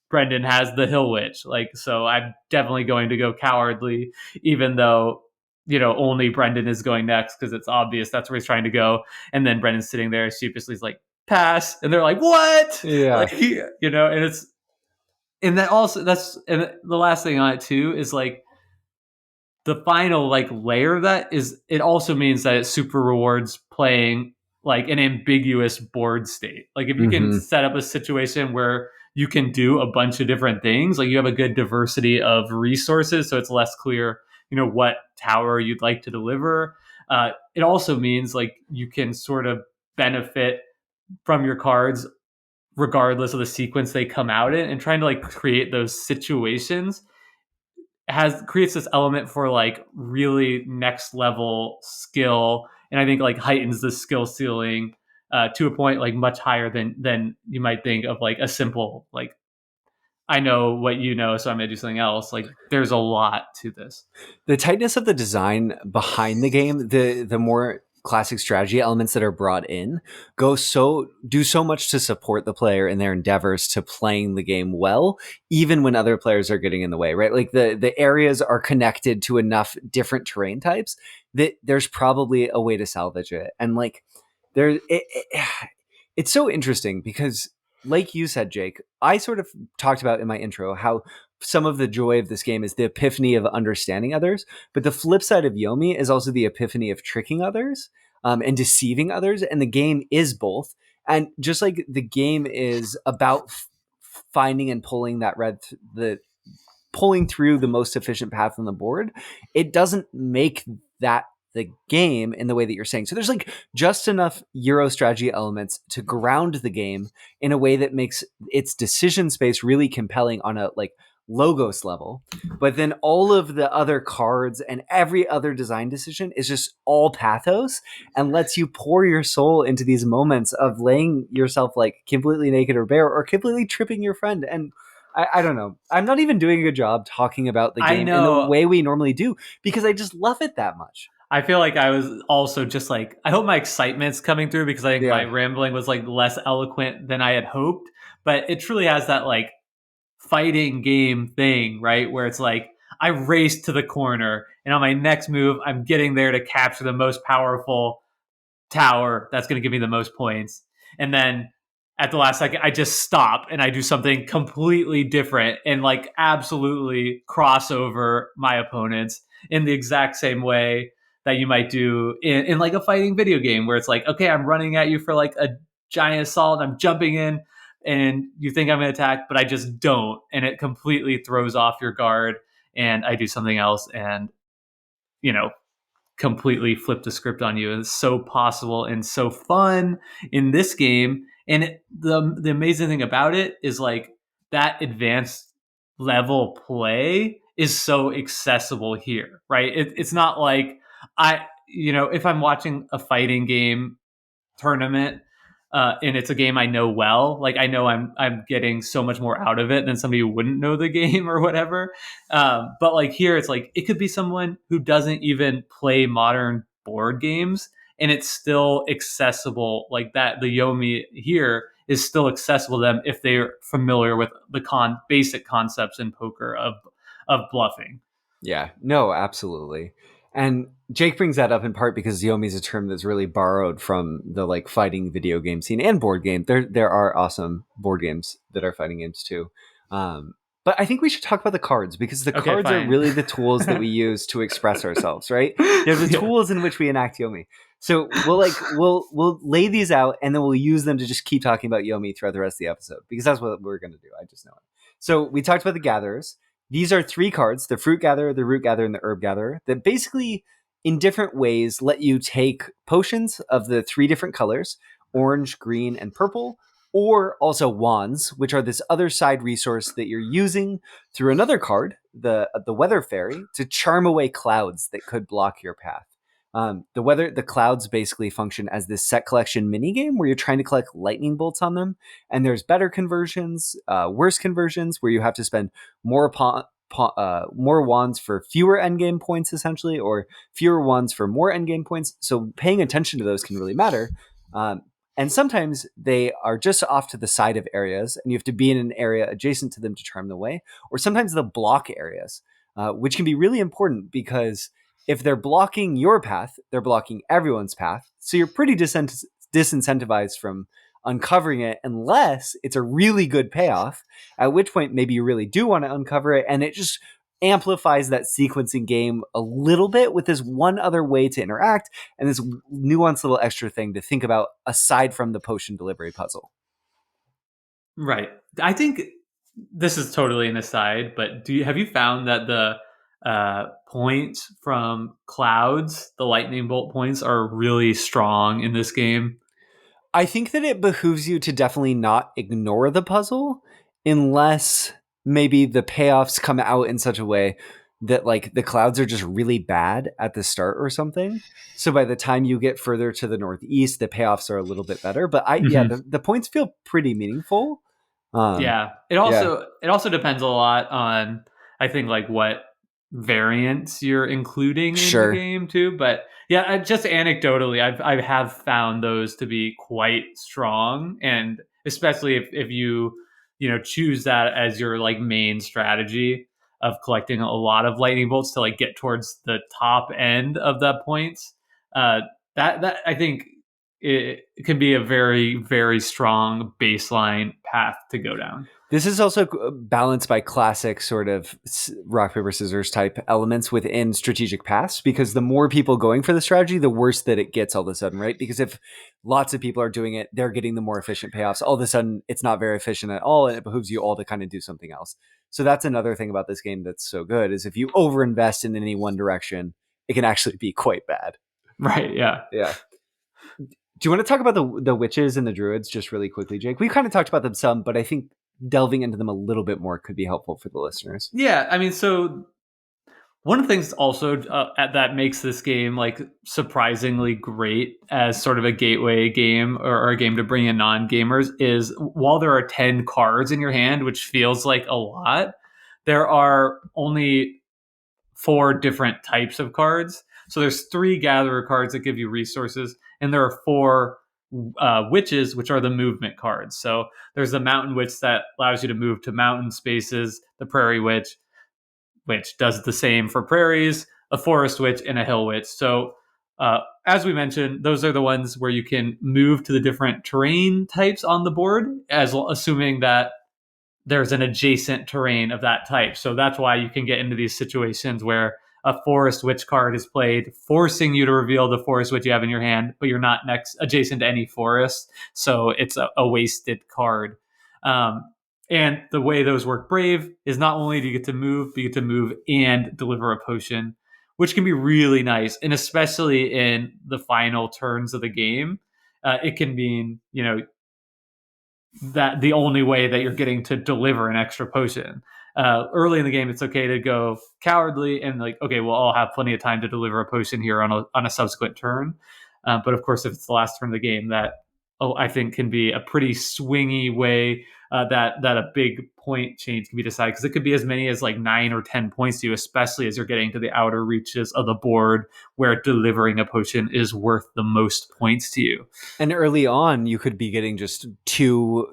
Brendan has the Hill Witch. Like, so I'm definitely going to go cowardly, even though, only Brendan is going next because it's obvious that's where he's trying to go. And then Brendan's sitting there sheepishly like, pass. And they're like, what? Yeah. Like, and it's, and that also, and the last thing on it too is like, the final like layer of that is it also means that it super rewards playing like an ambiguous board state. Like if you can Hmm. set up a situation where you can do a bunch of different things, like you have a good diversity of resources, so it's less clear, what tower you'd like to deliver. It also means like you can sort of benefit from your cards regardless of the sequence they come out in, and trying to like create those situations creates this element for like really next level skill, and I think like heightens the skill ceiling to a point like much higher than you might think of like a simple like I know what you know, so I'm gonna do something else. Like there's a lot to this. The tightness of the design behind the game, the more classic strategy elements that are brought in, do so much to support the player in their endeavors to playing the game well, even when other players are getting in the way, right? Like the areas are connected to enough different terrain types that there's probably a way to salvage it. And like it's so interesting because like you said, Jake, I sort of talked about in my intro how some of the joy of this game is the epiphany of understanding others, but the flip side of Yomi is also the epiphany of tricking others and deceiving others, and the game is both. And just like the game is about finding and pulling the pulling through the most efficient path on the board, it doesn't make that the game in the way that you're saying. So there's like just enough Euro strategy elements to ground the game in a way that makes its decision space really compelling on a like logos level. But then all of the other cards and every other design decision is just all pathos and lets you pour your soul into these moments of laying yourself like completely naked or bare or completely tripping your friend. And I don't know. I'm not even doing a good job talking about the I game in the know. way we normally do because I just love it that much. I feel like I was also just like I hope my excitement's coming through because I think my Yeah. rambling was like less eloquent than I had hoped. But it truly has that like fighting game thing, right? Where it's like I race to the corner, and on my next move, I'm getting there to capture the most powerful tower that's going to give me the most points. And then at the last second, I just stop and I do something completely different and like absolutely cross over my opponents in the exact same way that you might do in like a fighting video game where it's like, okay, I'm running at you for like a giant assault, I'm jumping in, and you think I'm going to attack, but I just don't. And it completely throws off your guard, and I do something else and, you know, completely flip the script on you. It's so possible and so fun in this game. And the amazing thing about it is like that advanced level play is so accessible here, right? It's not like if I'm watching a fighting game tournament, and it's a game I know well, like I know I'm getting so much more out of it than somebody who wouldn't know the game or whatever. But like here, it's like it could be someone who doesn't even play modern board games, and it's still accessible. Like that, the Yomi here is still accessible to them if they're familiar with the basic concepts in poker of bluffing. Yeah, no, absolutely. And Jake brings that up in part because Yomi is a term that's really borrowed from the like fighting video game scene and board game. There are awesome board games that are fighting games too. But I think we should talk about the cards because the Okay, cards are fine. really the tools that we use to express ourselves, right? They're the Yeah. tools in which we enact Yomi. So we'll lay these out and then we'll use them to just keep talking about Yomi throughout the rest of the episode because that's what we're going to do. I just know it. So we talked about the gatherers. These are 3 cards, the Fruit Gatherer, the Root Gatherer, and the Herb Gatherer, that basically, in different ways, let you take potions of the 3 different colors, orange, green, and purple, or also wands, which are this other side resource that you're using through another card, the Weather Fairy, to charm away clouds that could block your path. The clouds basically function as this set collection mini game where you're trying to collect lightning bolts on them, and there's better conversions, worse conversions where you have to spend more more wands for fewer endgame points, essentially, or fewer wands for more endgame points. So paying attention to those can really matter. And sometimes they are just off to the side of areas, and you have to be in an area adjacent to them to charm the way. Or sometimes they'll block areas, which can be really important because if they're blocking your path, they're blocking everyone's path. So you're pretty disincentivized from uncovering it unless it's a really good payoff, at which point maybe you really do want to uncover it, and it just amplifies that sequencing game a little bit with this one other way to interact and this nuanced little extra thing to think about aside from the potion delivery puzzle. Right. I think this is totally an aside, but have you found that the points from clouds, the lightning bolt points, are really strong in this game? I think that it behooves you to definitely not ignore the puzzle unless maybe the payoffs come out in such a way that like the clouds are just really bad at the start or something. So by the time you get further to the northeast, the payoffs are a little bit better. But Mm-hmm. the points feel pretty meaningful. Um, Yeah. It yeah, also depends a lot on, I think, like what variants you're including in the sure. game too. But yeah, just anecdotally, I have found those to be quite strong, and especially if you choose that as your like main strategy of collecting a lot of lightning bolts to like get towards the top end of the points. Uh, that I think it can be a very, very strong baseline path to go down. This is also balanced by classic sort of rock, paper, scissors type elements within strategic paths, because the more people going for the strategy, the worse that it gets all of a sudden, right? Because if lots of people are doing it, they're getting the more efficient payoffs. All of a sudden, it's not very efficient at all, and it behooves you all to kind of do something else. So that's another thing about this game that's so good, is if you overinvest in any one direction, it can actually be quite bad. Right. Yeah. Yeah. Do you want to talk about the witches and the druids just really quickly, Jake? We've kind of talked about them some, but I think delving into them a little bit more could be helpful for the listeners. Yeah. I mean, so one of the things also that makes this game like surprisingly great as sort of a gateway game or a game to bring in non-gamers is while there are 10 cards in your hand, which feels like a lot, there are only 4 different types of cards. So there's 3 gatherer cards that give you resources, and there are 4 witches, which are the movement cards. So there's the mountain witch that allows you to move to mountain spaces, the prairie witch, which does the same for prairies, a forest witch, and a hill witch. So As we mentioned, those are the ones where you can move to the different terrain types on the board, assuming that there's an adjacent terrain of that type. So that's why you can get into these situations where a forest witch card is played, forcing you to reveal the forest witch you have in your hand, but you're not next adjacent to any forest, so it's a wasted card. Um, and the way those work Brave is not only do you get to move, but you get to move and deliver a potion, which can be really nice, and especially in the final turns of the game, it can mean that the only way that you're getting to deliver an extra potion. Early in the game, it's okay to go cowardly and like, okay, well, I'll have plenty of time to deliver a potion here on a subsequent turn. But of course, if it's the last turn of the game, that I think can be a pretty swingy way that a big point change can be decided, because it could be as many as like 9 or 10 points to you, especially as you're getting to the outer reaches of the board where delivering a potion is worth the most points to you. And early on, you could be getting just two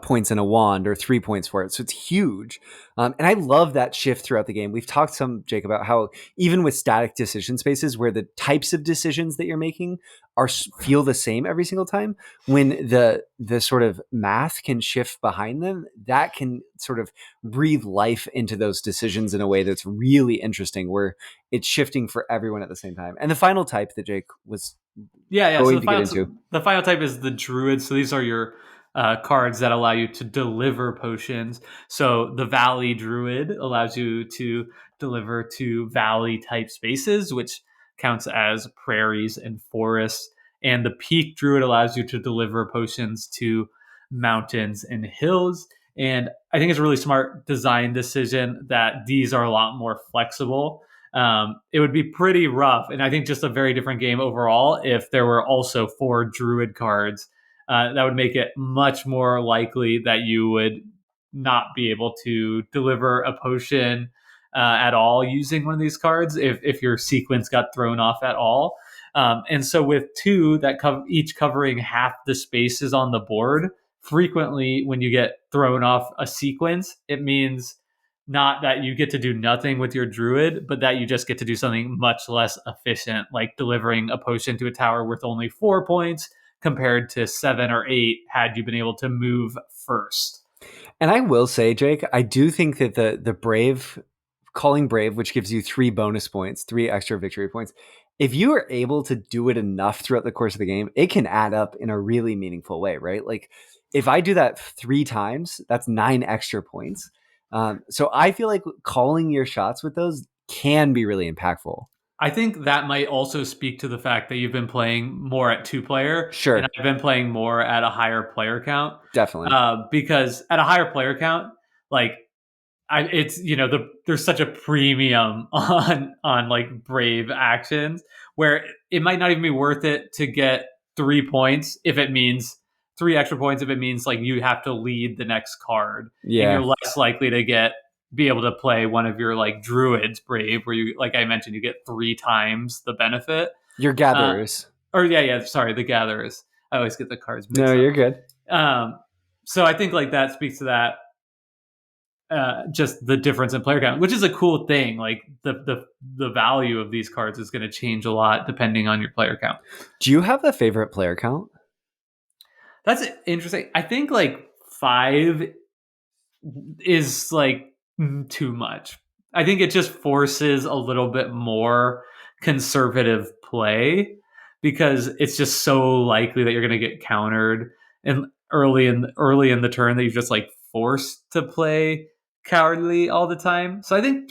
points in a wand or 3 points for it. So it's huge. And I love that shift throughout the game. We've talked some, Jake, about how even with static decision spaces where the types of decisions that you're making feel the same every single time, when the sort of math can shift behind them, that can sort of breathe life into those decisions in a way that's really interesting, where it's shifting for everyone at the same time. And the final type that Jake was Yeah. So going to get into. the final type is the druid. So these are your cards that allow you to deliver potions. So the valley druid allows you to deliver to valley type spaces, which counts as prairies and forests. And the peak druid allows you to deliver potions to mountains and hills. And I think it's a really smart design decision that these are a lot more flexible. It would be pretty rough, and I think just a very different game overall if there were also 4 druid cards. That would make it much more likely that you would not be able to deliver a potion at all using one of these cards if your sequence got thrown off at all. And so with 2 that each covering half the spaces on the board, frequently when you get thrown off a sequence, it means not that you get to do nothing with your druid, but that you just get to do something much less efficient, like delivering a potion to a tower worth only 4 points compared to 7 or 8 had you been able to move first. And I will say, Jake, I do think that the brave calling brave, which gives you 3 bonus points, 3 extra victory points, if you are able to do it enough throughout the course of the game, it can add up in a really meaningful way, right? Like if I do that 3 times, that's 9 extra points. So I feel like calling your shots with those can be really impactful. I think that might also speak to the fact that you've been playing more at 2-player, Sure, and I've been playing more at a higher player count. definitely. Because at a higher player count, like it's there's such a premium on like brave actions where it might not even be worth it to get 3 points if it means 3 extra points if it means like you have to lead the next card, and Yeah, you're less likely to be able to play one of your like druids brave where you, like I mentioned, you get 3 times the benefit. your uh, gatherers. or yeah, sorry, the gatherers. I always get the cards No, mixed up. you're good. So I think like that speaks to that, just the difference in player count, which is a cool thing. Like the value of these cards is going to change a lot depending on your player count. Do you have a favorite player count? That's interesting. I think like 5 is like too much. I think it just forces a little bit more conservative play because it's just so likely that you're going to get countered and early in the turn that you're just like forced to play cowardly all the time. So I think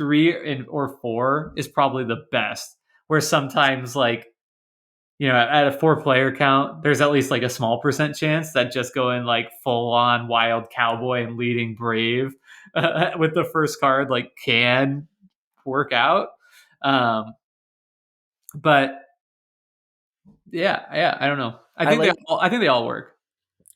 or 4 is probably the best. Where sometimes like at a 4-player count, there's at least like a small percent chance that just going like full on wild cowboy and leading brave with the first card like can work out. Um, but yeah, I don't know. I think they all work.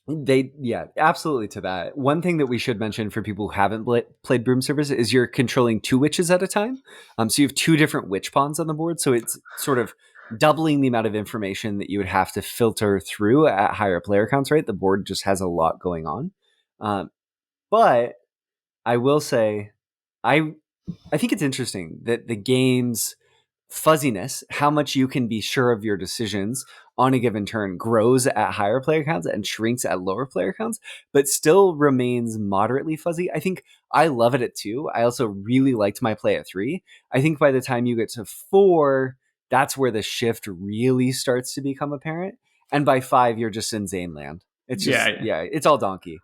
Yeah, absolutely to that. One thing that we should mention for people who haven't played Broom Service is you're controlling 2 witches at a time. So you have 2 different witch pawns on the board. So it's sort of doubling the amount of information that you would have to filter through at higher player counts, right? The board just has a lot going on. But I will say, I think it's interesting that the games fuzziness, how much you can be sure of your decisions on a given turn, grows at higher player counts and shrinks at lower player counts, but still remains moderately fuzzy. I think I love it at 2. I also really liked my play at 3. I think by the time you get to 4, that's where the shift really starts to become apparent. And by 5, you're just in Zane land. It's just, Yeah. yeah, it's all donkey.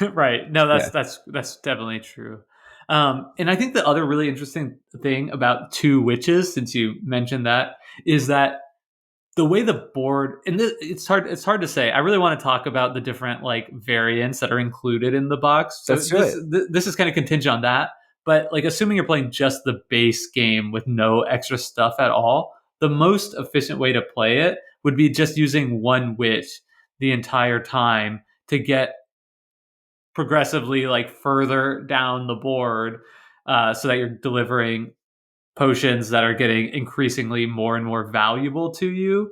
Right. No, Yeah, that's definitely true. And I think the other really interesting thing about Two Witches, since you mentioned that, is that the way the board and it's hard to say. I really want to talk about the different like variants that are included in the box. So let's do it. this is kind of contingent on that. But like assuming you're playing just the base game with no extra stuff at all, the most efficient way to play it would be just using one witch the entire time to get progressively like further down the board, so that you're delivering potions that are getting increasingly more and more valuable to you.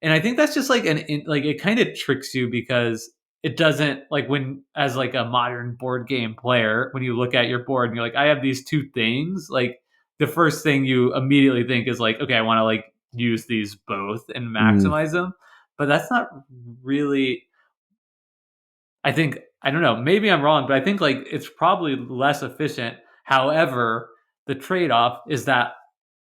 And I think that's just like like it kind of tricks you because it doesn't like when as like a modern board game player, when you look at your board and you're like, I have these two things, like the first thing you immediately think is like, okay, I want to like use these both and Mm. maximize them. But that's not really, I think, I don't know, maybe I'm wrong, but I think like it's probably less efficient. However, the trade-off is that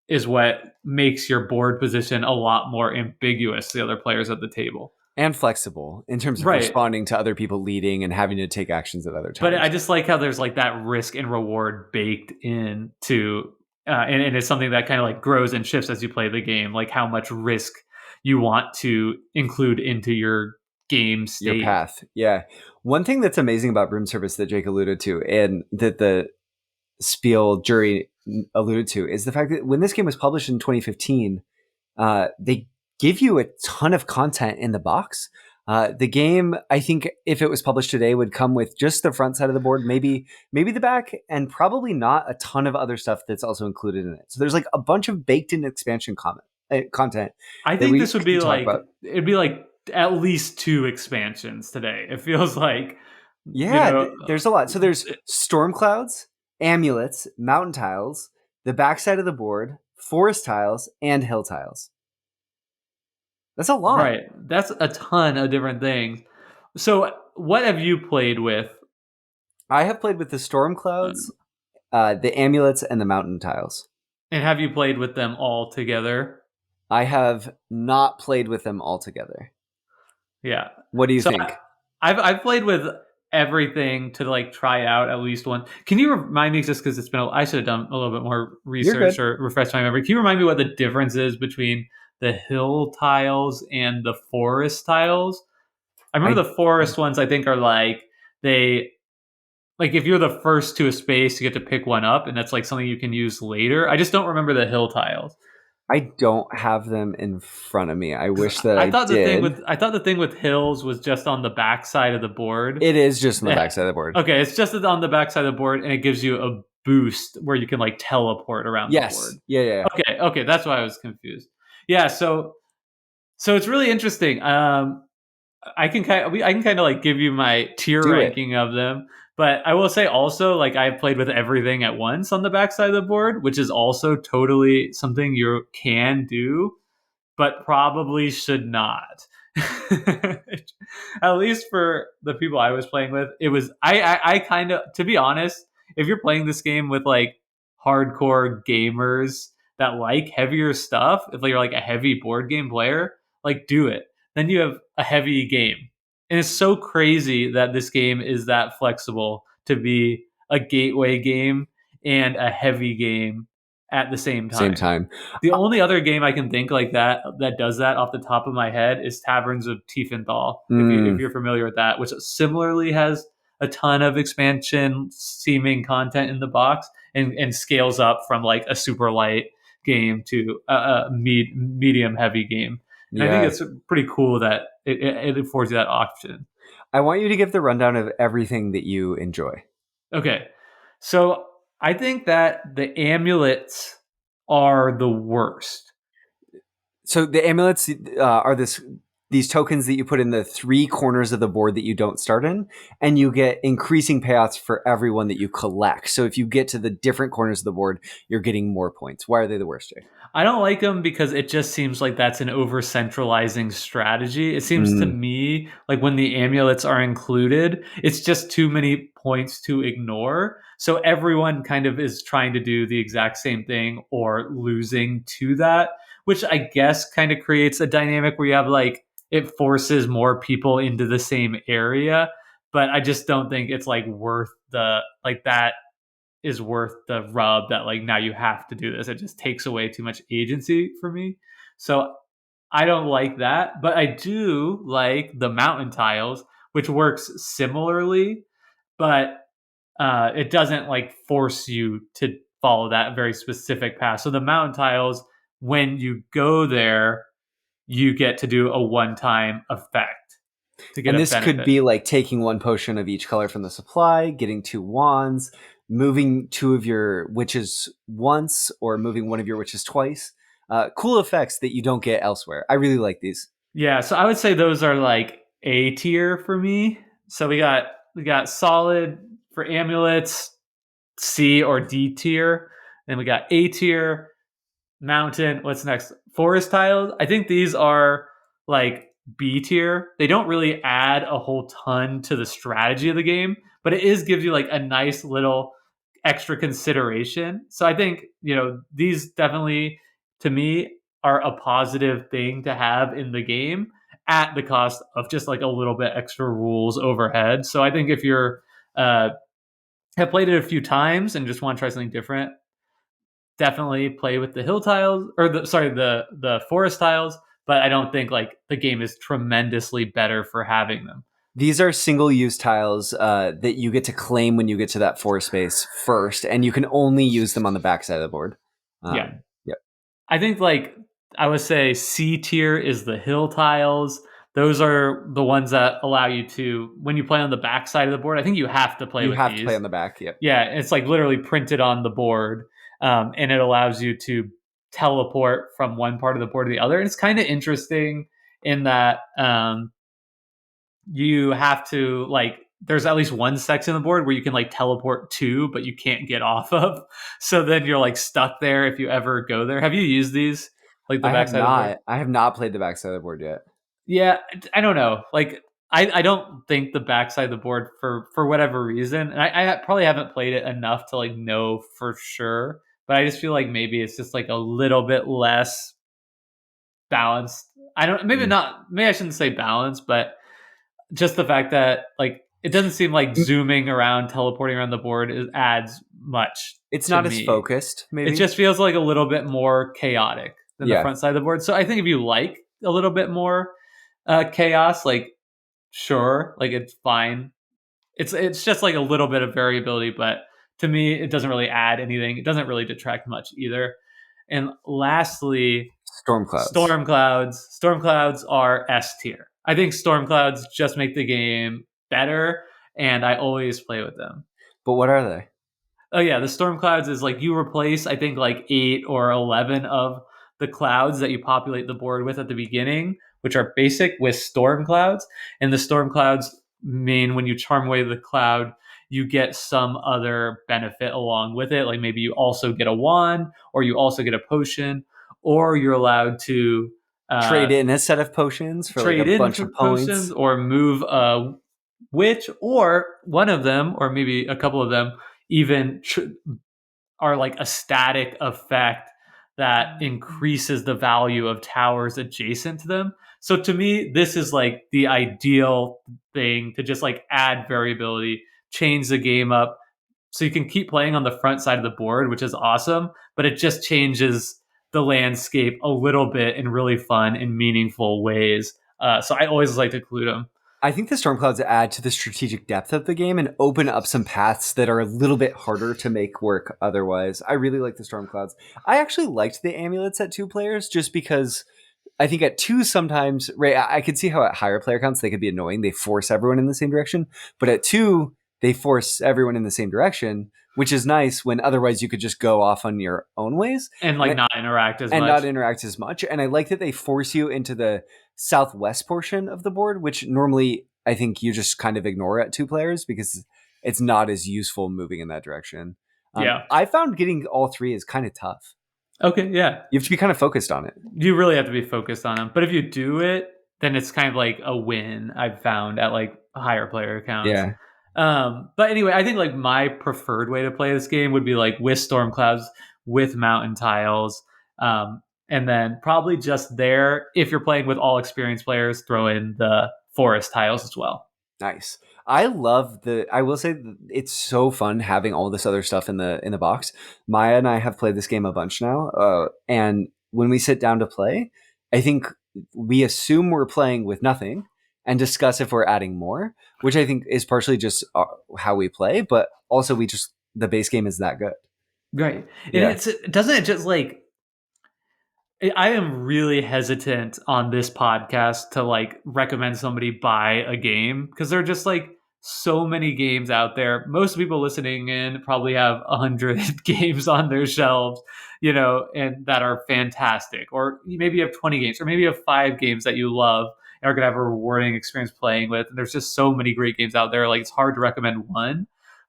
is what makes your board position a lot more ambiguous to the other players at the table. And flexible in terms of Right. responding to other people leading and having to take actions at other But I times. just like how there's like that risk and reward baked in to and it's something that kind of like grows and shifts as you play the game, like how much risk you want to include into your game Your state. path. Yeah. One thing that's amazing about Broom Service that Jake alluded to and that the Spiel jury alluded to is the fact that when this game was published in 2015, they give you a ton of content in the box. The game, I think, if it was published today, would come with just the front side of the board, maybe the back, and probably not a ton of other stuff that's also included in it. So there's like a bunch of baked-in expansion content I that think we this would can be talk like about. it'd be like at least 2 expansions today. It feels like, you Yeah, know, there's a lot. So there's storm clouds, amulets, mountain tiles, the backside of the board, forest tiles, and hill tiles. That's a lot. right. That's a ton of different things. So, what have you played with? I have played with the storm clouds, the amulets, and the mountain tiles. And have you played with them all together? I have not played with them all together. Yeah. What do you So think? I've played with everything to like try out at least one. Can you remind me, just because it's been I should have done a little bit more You're research good. or refresh my memory. Can you remind me what the difference is between the hill tiles and the forest tiles? I remember I the forest ones. I think are like they like if you're the first to a space, you get to pick one up, and that's like something you can use later. I just don't remember the hill tiles. I don't have them in front of me. I 'Cause wish that I I thought the thing did. with hills was just on the back side of the board. It is just on the Yeah. backside of the board. Okay, it's just on the back side of the board, and it gives you a boost where you can like teleport around the board. Yes. Yeah, yeah, yeah. Okay, that's why I was confused. Yeah, so it's really interesting. I can kind of like give you my tier Do it. ranking of them, but I will say also like I've played with everything at once on the backside of the board, which is also totally something you can do but probably should not. At least for the people I was playing with, it was I kind of, to be honest, if you're playing this game with like hardcore gamers that like heavier stuff, if you're like a heavy board game player, like do it. Then you have a heavy game. And it's so crazy that this game is that flexible to be a gateway game and a heavy game at the same Same time. time. The only other game I can think like that does that off the top of my head is Taverns of Tiefenthal. If Mm, you're familiar with that, which similarly has a ton of expansion seeming content in the box and scales up from like a super light game to a medium heavy game. And I think yeah. it's pretty cool that it affords you that option. I want you to give the rundown of everything that you enjoy. Okay, so I think that the amulets are the worst. So the amulets are this. these tokens that you put in the 3 corners of the board that you don't start in, and you get increasing payouts for every one that you collect. So if you get to the different corners of the board, you're getting more points. Why are they the worst, Jay? I don't like them because it just seems like that's an over centralizing strategy. It seems to Mm. me like when the amulets are included, it's just too many points to ignore. So everyone kind of is trying to do the exact same thing or losing to that, which I guess kind of creates a dynamic where you have like it forces more people into the same area. But I just don't think it's like worth the like that is worth the rub that like now you have to do this. It just takes away too much agency for me. So I don't like that, but I do like the mountain tiles, which works similarly, but it doesn't like force you to follow that very specific path. So the mountain tiles, when you go there, you get to do a one-time effect to get And a this could benefit. be like taking 1 potion of each color from the supply, getting 2 wands, moving 2 of your witches once, or moving 1 of your witches twice. Cool effects that you don't get elsewhere. I really like these. Yeah, so I would say those are like A tier for me. So we got solid for amulets, C or D tier. Then we got A tier, mountain. What's next? Forest tiles. I think these are like B tier. They don't really add a whole ton to the strategy of the game, but it is gives you like a nice little extra consideration. So I think, these definitely to me are a positive thing to have in the game at the cost of just like a little bit extra rules overhead. So I think if you're have played it a few times and just want to try something different, definitely play with the hill tiles or the forest tiles, but I don't think like the game is tremendously better for having them. These are single-use tiles that you get to claim when you get to that 4 space first, and you can only use them on the backside of the board. Yeah. Yep. I think like I would say C tier is the hill tiles. Those are the ones that allow you to when you play on the backside of the board. I think you have to play You with have to play these. on the back. Yep. Yeah, it's like literally printed on the board, and it allows you to teleport from one part of the board to the other. And it's kind of interesting in that you have to like there's at least one section of the board where you can like teleport to, but you can't get off of. So then you're like stuck there if you ever go there. Have you used these like the I have backside of the board? not. I have not played the backside of the board yet. Yeah, I don't know. Like I don't think the backside of the board for whatever reason, and I probably haven't played it enough to like know for sure. But I just feel like maybe it's just like a little bit less balanced. I don't maybe Mm. not maybe I shouldn't say balanced, but just the fact that like it doesn't seem like zooming around, teleporting around the board adds much It's to not as me. focused, It maybe. just feels like a little bit more chaotic than the Yeah. front side of the board. So I think if you like a little bit more chaos, like sure, like it's fine. It's just like a little bit of variability, but to me, it doesn't really add anything. It doesn't really detract much either. And lastly, Storm clouds. storm clouds. Storm clouds are S tier. I think storm clouds just make the game better, and I always play with them. But what are they? Oh yeah, the storm clouds is like you replace I think like 8 or 11 of the clouds that you populate the board with at the beginning, which are basic with storm clouds, and the storm clouds mean when you charm away the cloud, you get some other benefit along with it, like maybe you also get a wand or you also get a potion or you're allowed to uh, Trade in a set of potions for like a trade in bunch for of potions points. or move a witch or one of them or maybe a couple of them even are like a static effect that increases the value of towers adjacent to them. So to me, this is like the ideal thing to just like add variability, change the game up so you can keep playing on the front side of the board, which is awesome, but it just changes the landscape a little bit in really fun and meaningful ways. So I always like to include them. I think the storm clouds add to the strategic depth of the game and open up some paths that are a little bit harder to make work otherwise. I really like the storm clouds. I actually liked the amulets at 2 players just because I think at 2 sometimes, right, I could see how at higher player counts they could be annoying. They force everyone in the same direction. But at 2, they force everyone in the same direction, which is nice when otherwise you could just go off on your own ways And and like not interact as and much. not interact as much. And I like that they force you into the southwest portion of the board, which normally I think you just kind of ignore at 2 players because it's not as useful moving in that direction. Yeah. I found getting all 3 is kind of tough. Okay, yeah. You have to be kind of focused on it. You really have to be focused on them. But if you do it, then it's kind of like a win, I've found, at like higher player counts. Yeah. But anyway, I think like my preferred way to play this game would be like with storm clouds, with mountain tiles. And then probably just there, if you're playing with all experienced players, throw in the forest tiles as well. Nice. I love I will say it's so fun having all this other stuff in the box. Maya and I have played this game a bunch now, and when we sit down to play, I think we assume we're playing with nothing and discuss if we're adding more, which I think is partially just how we play, but also the base game is that good. Right. And Yeah. doesn't it just like, I am really hesitant on this podcast to like recommend somebody buy a game because there are just like so many games out there. Most people listening in probably have 100 games on their shelves, and that are fantastic. Or maybe you have 20 games, or maybe you have 5 games that you love and are going to have a rewarding experience playing with. And there's just so many great games out there. Like it's hard to recommend one.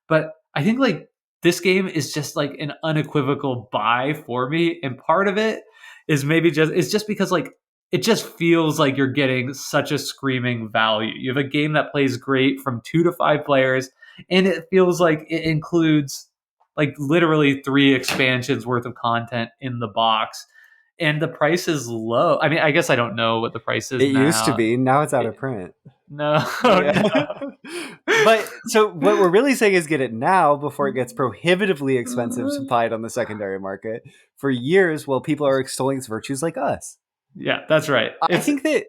But I think like this game is just like an unequivocal buy for me. And part of it is maybe it's just because like it just feels like you're getting such a screaming value. You have a game that plays great from 2 to 5 players, and it feels like it includes like literally 3 expansions worth of content in the box, and the price is low. I mean, I guess I don't know what the price is It now. used to be. Now it's out of print. No, Yeah. no. But so what we're really saying is get it now before it gets prohibitively expensive to buy it on the secondary market for years while people are extolling its virtues like us. Yeah, that's right. I think that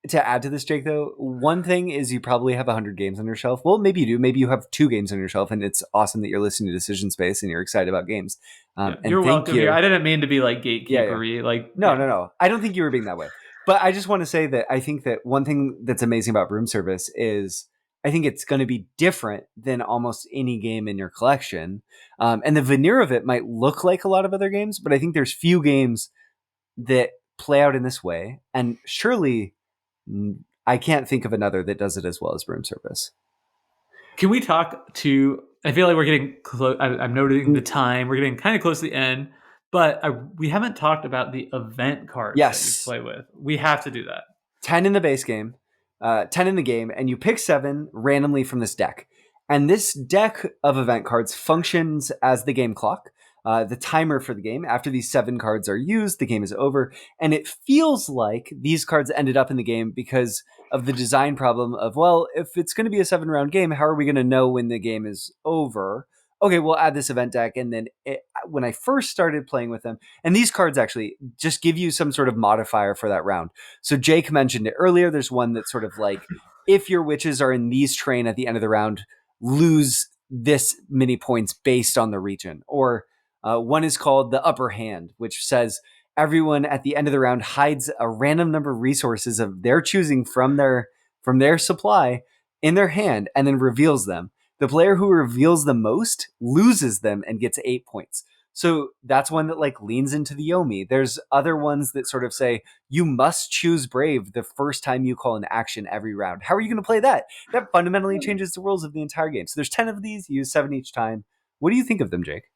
to add to this, Jake, though, one thing is you probably have 100 games on your shelf. Well, maybe you do. Maybe you have 2 games on your shelf, and it's awesome that you're listening to Decision Space and you're excited about games. Yeah, and you're thank welcome you. here. I didn't mean to be like gatekeepery. Yeah. Like No. I don't think you were being that way. But I just want to say that I think that one thing that's amazing about Broom Service is I think it's going to be different than almost any game in your collection. And the veneer of it might look like a lot of other games, but I think there's few games that play out in this way. And surely I can't think of another that does it as well as Broom Service. Can we talk to? I feel like we're getting close. I'm noting the time. We're getting kind of close to the end, but we haven't talked about the event cards that you play with. We have to do that. 10 in the base game, 10 in the game, and you pick 7 randomly from this deck. And this deck of event cards functions as the game clock, the timer for the game. After these 7 cards are used, the game is over. And it feels like these cards ended up in the game because of the design problem of, well, if it's going to be a 7-round game, how are we going to know when the game is over? Okay, we'll add this event deck. And then when I first started playing with them, and these cards actually just give you some sort of modifier for that round. So Jake mentioned it earlier. There's one that's sort of like, if your witches are in these terrain at the end of the round, lose this many points based on the region. Or one is called the upper hand, which says everyone at the end of the round hides a random number of resources of their choosing from their supply in their hand and then reveals them. The player who reveals the most loses them and gets 8 points. So that's one that like leans into the Yomi. There's other ones that sort of say you must choose brave the first time you call an action every round. How are you going to play that? That fundamentally changes the rules of the entire game. So there's 10 of these, you use 7 each time. What do you think of them, Jake?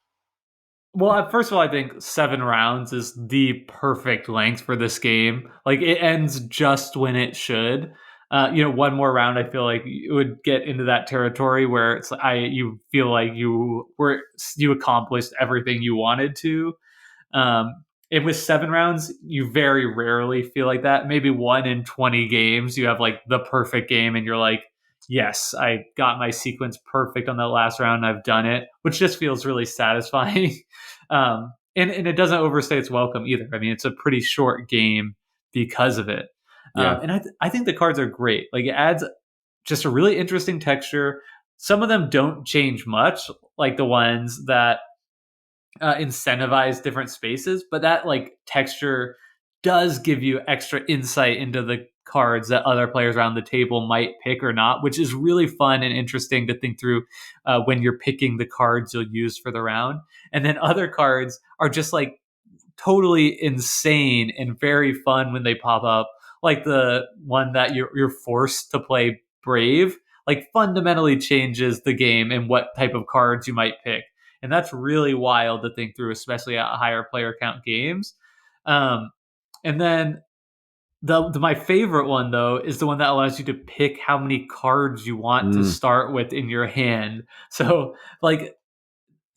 Well, first of all, I think 7 rounds is the perfect length for this game. Like it ends just when it should. One more round, I feel like it would get into that territory where it's you feel like you accomplished everything you wanted to. And with 7 rounds, you very rarely feel like that. Maybe 1 in 20 games, you have like the perfect game, and you're like, yes, I got my sequence perfect on that last round. I've done it, which just feels really satisfying. And it doesn't overstay its welcome either. I mean, it's a pretty short game because of it. Yeah. And I think the cards are great. Like it adds just a really interesting texture. Some of them don't change much, like the ones that incentivize different spaces, but that like texture does give you extra insight into the cards that other players around the table might pick or not, which is really fun and interesting to think through when you're picking the cards you'll use for the round. And then other cards are just like totally insane and very fun when they pop up, like the one that you're forced to play Brave, like fundamentally changes the game and what type of cards you might pick. And that's really wild to think through, especially at higher player count games. Um, and then my favorite one though is the one that allows you to pick how many cards you want to start with in your hand. So like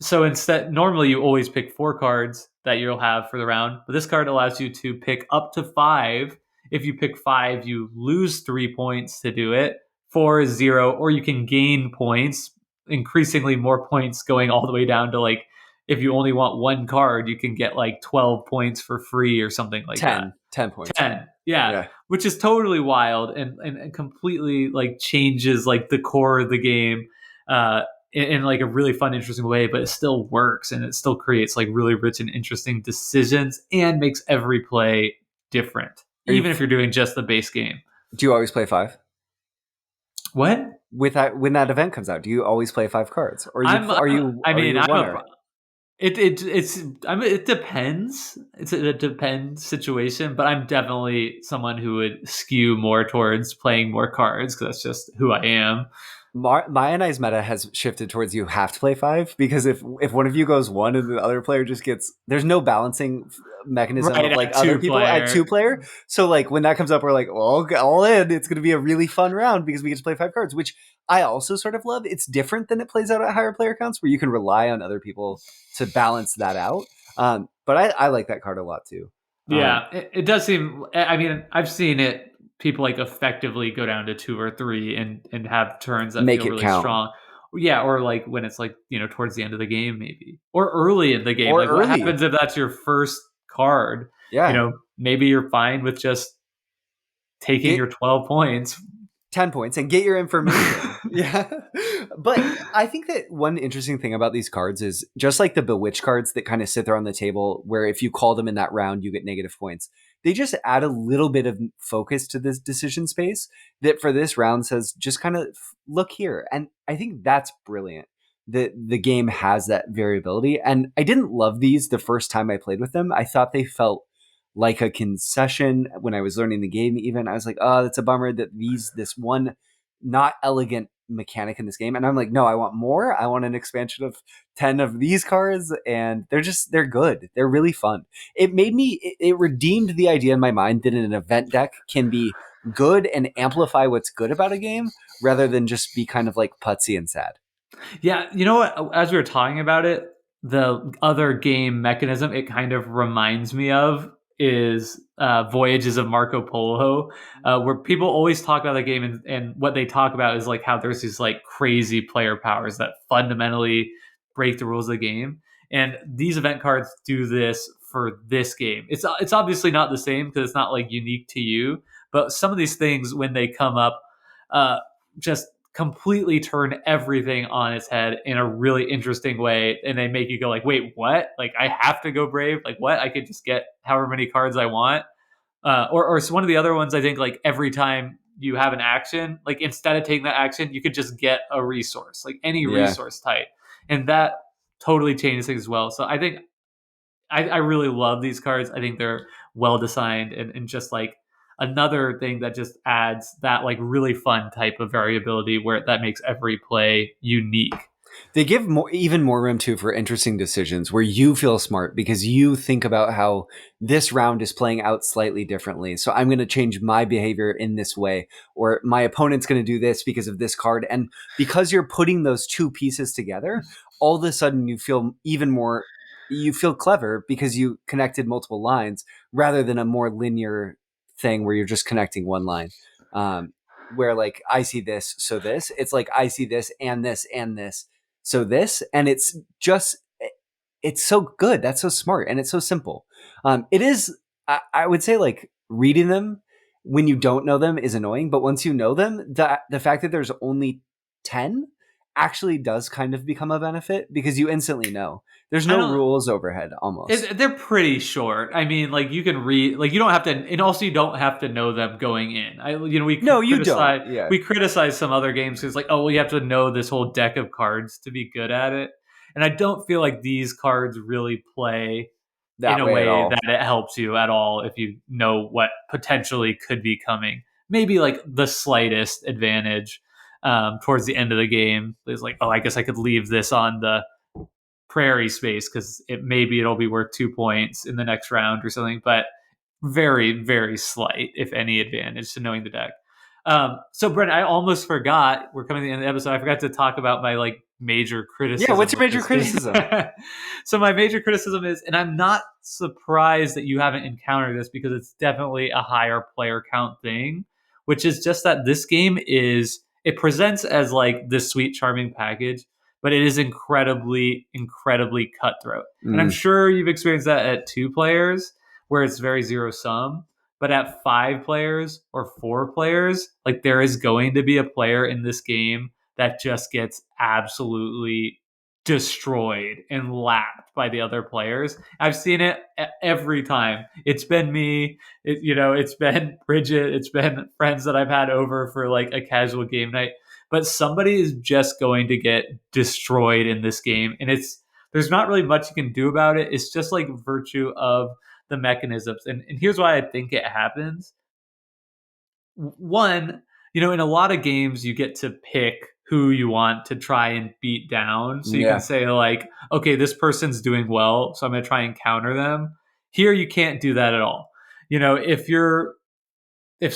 so instead, normally you always pick 4 cards that you'll have for the round, but this card allows you to pick up to 5. If you pick 5, you lose 3 points to do it. 4 is 0, or you can gain points, increasingly more points going all the way down to like if you only want 1 card, you can get like 12 points for free or something like 10. that. 10 points. 10, yeah, Yeah. which is totally wild and completely like changes like the core of the game. In like a really fun, interesting way, but it still works and it still creates like really rich and interesting decisions and makes every play different, even if you're doing just the base game. Do you always play 5? What? With that, when that event comes out, do you always play 5 cards, or are you a runner? It depends. It's a depends situation, but I'm definitely someone who would skew more towards playing more cards because that's just who I am. My and I's meta has shifted towards you have to play 5, because if one of you goes 1 and the other player just gets, there's no balancing mechanism Right, of like at other people at 2-player. So like when that comes up, we're like, well, all in. It's going to be a really fun round because we get to play 5 cards, which I also sort of love. It's different than it plays out at higher player counts, where you can rely on other people to balance that out. But I like that card a lot too. Yeah, it does seem. I mean, I've seen it. People like effectively go down to 2 or 3 and have turns that Make feel it really count. strong. Yeah, or like when it's like towards the end of the game, maybe, or early in the game. Or Like, what early. happens if that's your first card? Yeah. Maybe you're fine with just taking your 12 points. 10 points and get your information. Yeah. But I think that one interesting thing about these cards is just like the Bewitch cards that kind of sit there on the table, where if you call them in that round, you get negative points. They just add a little bit of focus to this decision space that for this round says, just kind of look here. And I think that's brilliant. The game has that variability. And I didn't love these the first time I played with them. I thought they felt like a concession when I was learning the game. Even I was like, oh, that's a bummer that this one not elegant mechanic in this game. And I'm like, no, I want more. I want an expansion of 10 of these cards, and they're good. They're really fun. It redeemed the idea in my mind that an event deck can be good and amplify what's good about a game, rather than just be kind of like putsy and sad. Yeah, you know what? As we were talking about it, the other game mechanism it kind of reminds me of is Voyages of Marco Polo, where people always talk about the game, and what they talk about is like how there's these like crazy player powers that fundamentally break the rules of the game. And these event cards do this for this game. It's obviously not the same because it's not like unique to you, but some of these things when they come up, uh, just completely turn everything on its head in a really interesting way, and they make you go like, wait, what? Like, I have to go brave? Like, what? I could just get however many cards I want. Or one of the other ones, I think, like every time you have an action, like instead of taking that action, you could just get a resource, like any Yeah. resource type, and that totally changes things as well. So I think I really love these cards. I think they're well designed and just like another thing that just adds that like really fun type of variability where that makes every play unique. They give even more room too for interesting decisions where you feel smart because you think about how this round is playing out slightly differently. So I'm going to change my behavior in this way, or my opponent's going to do this because of this card. And because you're putting those two pieces together, all of a sudden you feel clever because you connected multiple lines rather than a more linear thing where you're just connecting one line. Where like I see this, so this, it's like I see this and this and this, so this, and it's so good. That's so smart, and it's so simple. It is. I would say like reading them when you don't know them is annoying, but once you know them, the fact that there's only 10 actually does kind of become a benefit because you instantly know. There's I no don't. rules overhead almost. They're pretty short. I mean, like you can read, like you don't have to, and also you don't have to know them going in. No, you don't. Yeah, we criticize some other games because like, oh, well, you have to know this whole deck of cards to be good at it. And I don't feel like these cards really play in that a way at way all. that it helps you at all if you know what potentially could be coming. Maybe like the slightest advantage towards the end of the game is like, oh, I guess I could leave this on the prairie space because it'll be worth 2 points in the next round or something, but very, very slight, if any, advantage to knowing the deck. So Brent, I almost forgot. We're coming to the end of the episode. I forgot to talk about my like major Yeah, what's criticism your of major this game. criticism? So my major criticism is, and I'm not surprised that you haven't encountered this because it's definitely a higher player count thing, which is just that this game is it presents as like this sweet, charming package, but it is incredibly, incredibly cutthroat. And I'm Mm, sure you've experienced that at 2 players where it's very zero sum. But at 5 players or 4 players, like there is going to be a player in this game that just gets absolutely destroyed and lapped by the other players. I've seen it every time. It's been me, it's been Bridget, it's been friends that I've had over for like a casual game night. But somebody is just going to get destroyed in this game, and there's not really much you can do about it. It's just like virtue of the mechanisms. And here's why I think it happens. One, in a lot of games, you get to pick who you want to try and beat down. So you can yeah, say, like, okay, this person's doing well, so I'm going to try and counter them. Here, you can't do that at all. If you're at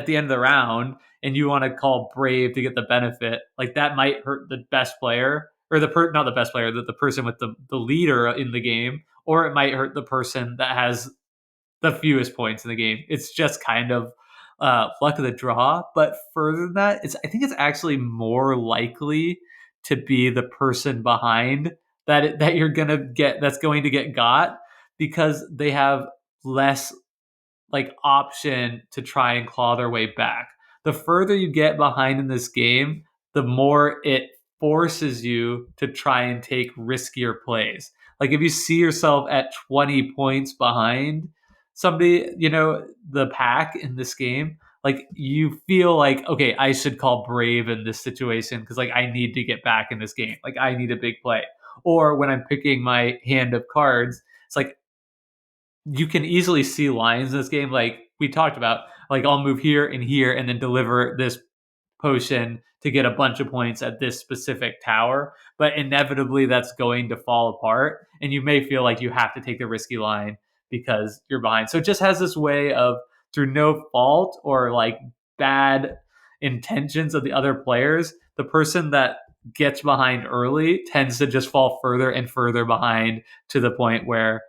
the end of the round and you want to call brave to get the benefit, like that might hurt the best player or not the best player, the person with the leader in the game, or it might hurt the person that has the fewest points in the game. It's just kind of luck of the draw. But further than that, I think it's actually more likely to be the person behind that you're gonna get that's going to get got because they have less like option to try and claw their way back. The further you get behind in this game, the more it forces you to try and take riskier plays. Like if you see yourself at 20 points behind somebody, the pack in this game, like you feel like, okay, I should call brave in this situation because like I need to get back in this game. Like I need a big play. Or when I'm picking my hand of cards, it's like you can easily see lines in this game. Like we talked about, like I'll move here and then deliver this potion to get a bunch of points at this specific tower. But inevitably, that's going to fall apart. And you may feel like you have to take the risky line because you're behind. So it just has this way of, through no fault or like bad intentions of the other players, the person that gets behind early tends to just fall further and further behind to the point where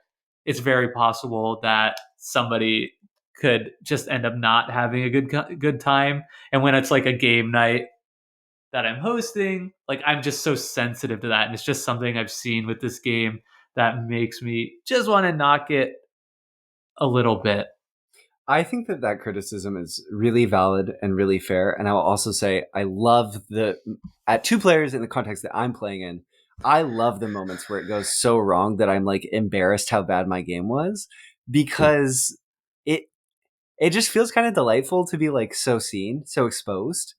it's very possible that somebody could just end up not having a good time. And when it's like a game night that I'm hosting, like I'm just so sensitive to that, and it's just something I've seen with this game that makes me just want to knock it a little bit. I think that criticism is really valid and really fair. And I will also say I love at 2 players in the context that I'm playing in. I love the moments where it goes so wrong that I'm like embarrassed how bad my game was because it it just feels kind of delightful to be like so seen, so exposed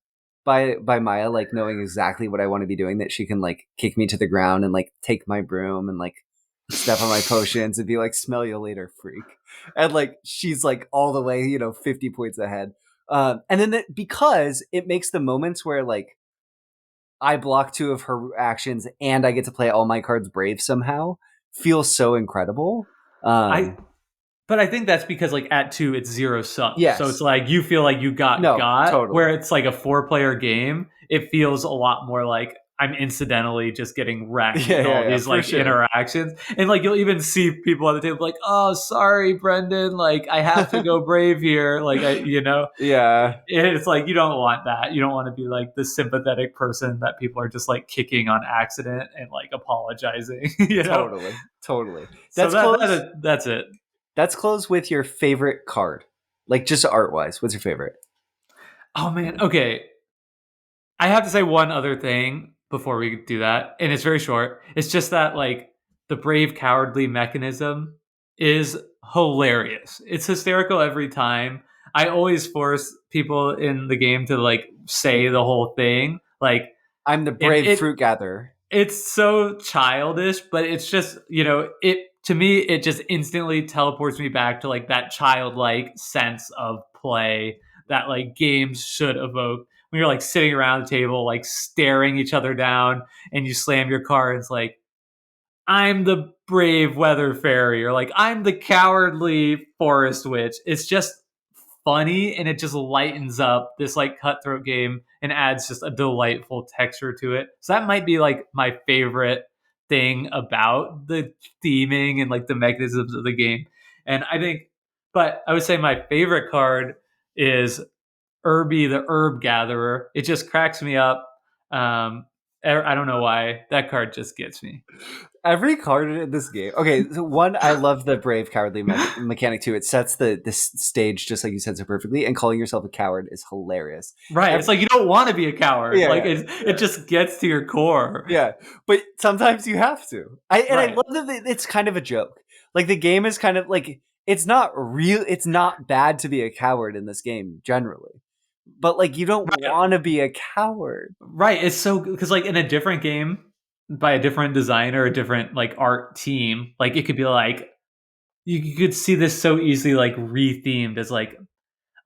by Maya, like knowing exactly what I want to be doing, that she can like kick me to the ground and like take my broom and like step on my potions and be like, smell you later, freak. And like she's like all the way, 50 points ahead. And then because it makes the moments where like I block 2 of her actions and I get to play all my cards brave somehow feel so incredible. I But I think that's because like at 2 it's zero sum. So it's Yes. like you feel like you No, where totally. it's like a 4 player game, it feels a lot more like I'm incidentally just getting wrecked Yeah, with yeah, all yeah, these for like sure. interactions. And like you'll even see people at the table like, "Oh, sorry, Brendan, like I have to go brave here." Like Yeah, and it's like you don't want that. You don't want to be like the sympathetic person that people are just like kicking on accident and like apologizing. totally. Totally. So That's close. that's it. That's close with your favorite card. Like just art wise, what's your favorite? Oh man, okay. I have to say one other thing before we do that, and it's very short. It's just that like the brave cowardly mechanism is hilarious. It's hysterical every time. I always force people in the game to like say the whole thing. Like I'm the and brave fruit gatherer. it's so childish, but it's just, it to me it just instantly teleports me back to like that childlike sense of play that like games should evoke when you're like sitting around the table like staring each other down and you slam your cards like I'm the brave weather fairy or like I'm the cowardly forest witch. It's just funny and it just lightens up this like cutthroat game and adds just a delightful texture to it. So that might be like my favorite thing about the theming and like the mechanisms of the game. And I think, but I would say my favorite card is Irby the Herb Gatherer. It just cracks me up. I don't know why that card just gets me. Every card in this game. Okay, so one, I love the brave cowardly mechanic too. It sets the stage just like you said so perfectly, and calling yourself a coward is hilarious. Right. It's like you don't want to be a coward. Yeah, like yeah, it just gets to your core. yeah, but sometimes you have to. I Right. love that it's kind of a joke. Like the game is kind of like it's not real. It's not bad to be a coward in this game generally, but like you don't Right. want to be a coward. Right. It's so because like in a different game by a different designer, a different like art team, like it could be like you could see this so easily like rethemed as like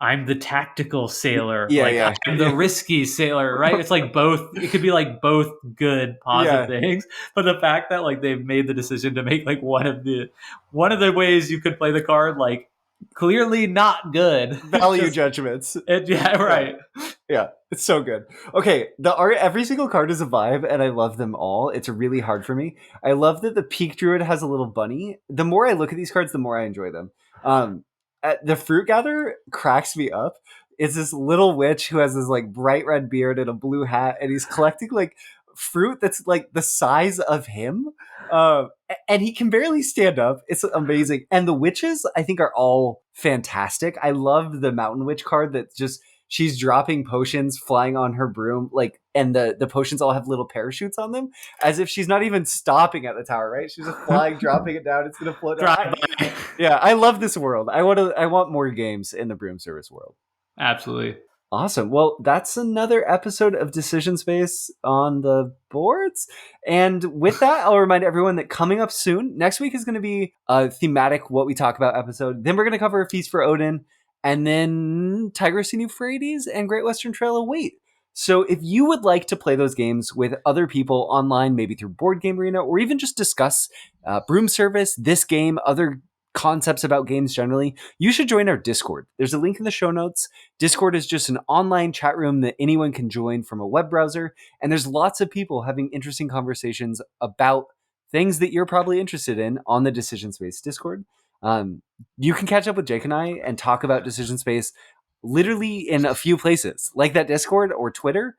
I'm the tactical sailor, Yeah, like yeah, I'm the risky sailor, right? It's like both. It could be like both good, positive yeah. things. But the fact that like they've made the decision to make like one of the ways you could play the card like clearly not good. It's Value just judgments. yeah, Yeah. right. Yeah, it's so good. Okay, the art, every single card is a vibe, and I love them all. It's really hard for me. I love that the Peak Druid has a little bunny. The more I look at these cards, the more I enjoy them. The Fruit Gatherer cracks me up. It's this little witch who has this like bright red beard and a blue hat, and he's collecting like fruit that's like the size of him. And he can barely stand up. It's amazing. And the witches, I think, are all fantastic. I love the Mountain Witch card that's just she's dropping potions flying on her broom like and the potions all have little parachutes on them as if she's not even stopping at the tower, right? She's just flying, dropping it down, it's gonna float down. Drive by. Yeah, I love this world. I want more games in the Broom Service world. Absolutely. Awesome. Well, that's another episode of Decision Space on the boards. And with that, I'll remind everyone that coming up soon, next week is going to be a thematic What We Talk About episode. Then we're going to cover A Feast for Odin, and then Tigris and Euphrates and Great Western Trail await. So if you would like to play those games with other people online, maybe through Board Game Arena, or even just discuss Broom Service, this game, other concepts about games generally, you should join our Discord. There's a link in the show notes. Discord is just an online chat room that anyone can join from a web browser, and there's lots of people having interesting conversations about things that you're probably interested in on the Decision Space Discord. You can catch up with Jake and I and talk about Decision Space literally in a few places, like that Discord or Twitter.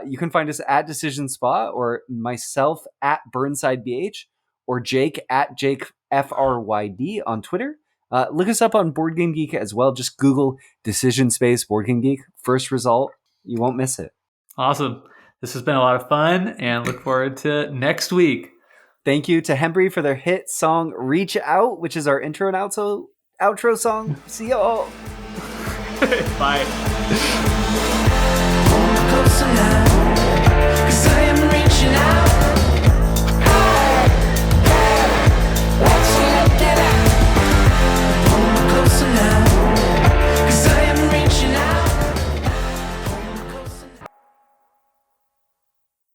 You can find us at Decision Spot, or myself at Burnside BH, or Jake at Jake FRYD on Twitter. Look us up on Board Game Geek as well. Just Google Decision Space Board Game Geek. First result, you won't miss it. Awesome. This has been a lot of fun and look forward to next week. Thank you to Hembry for their hit song Reach Out, which is our intro and outro song. See y'all. Bye. Close enough.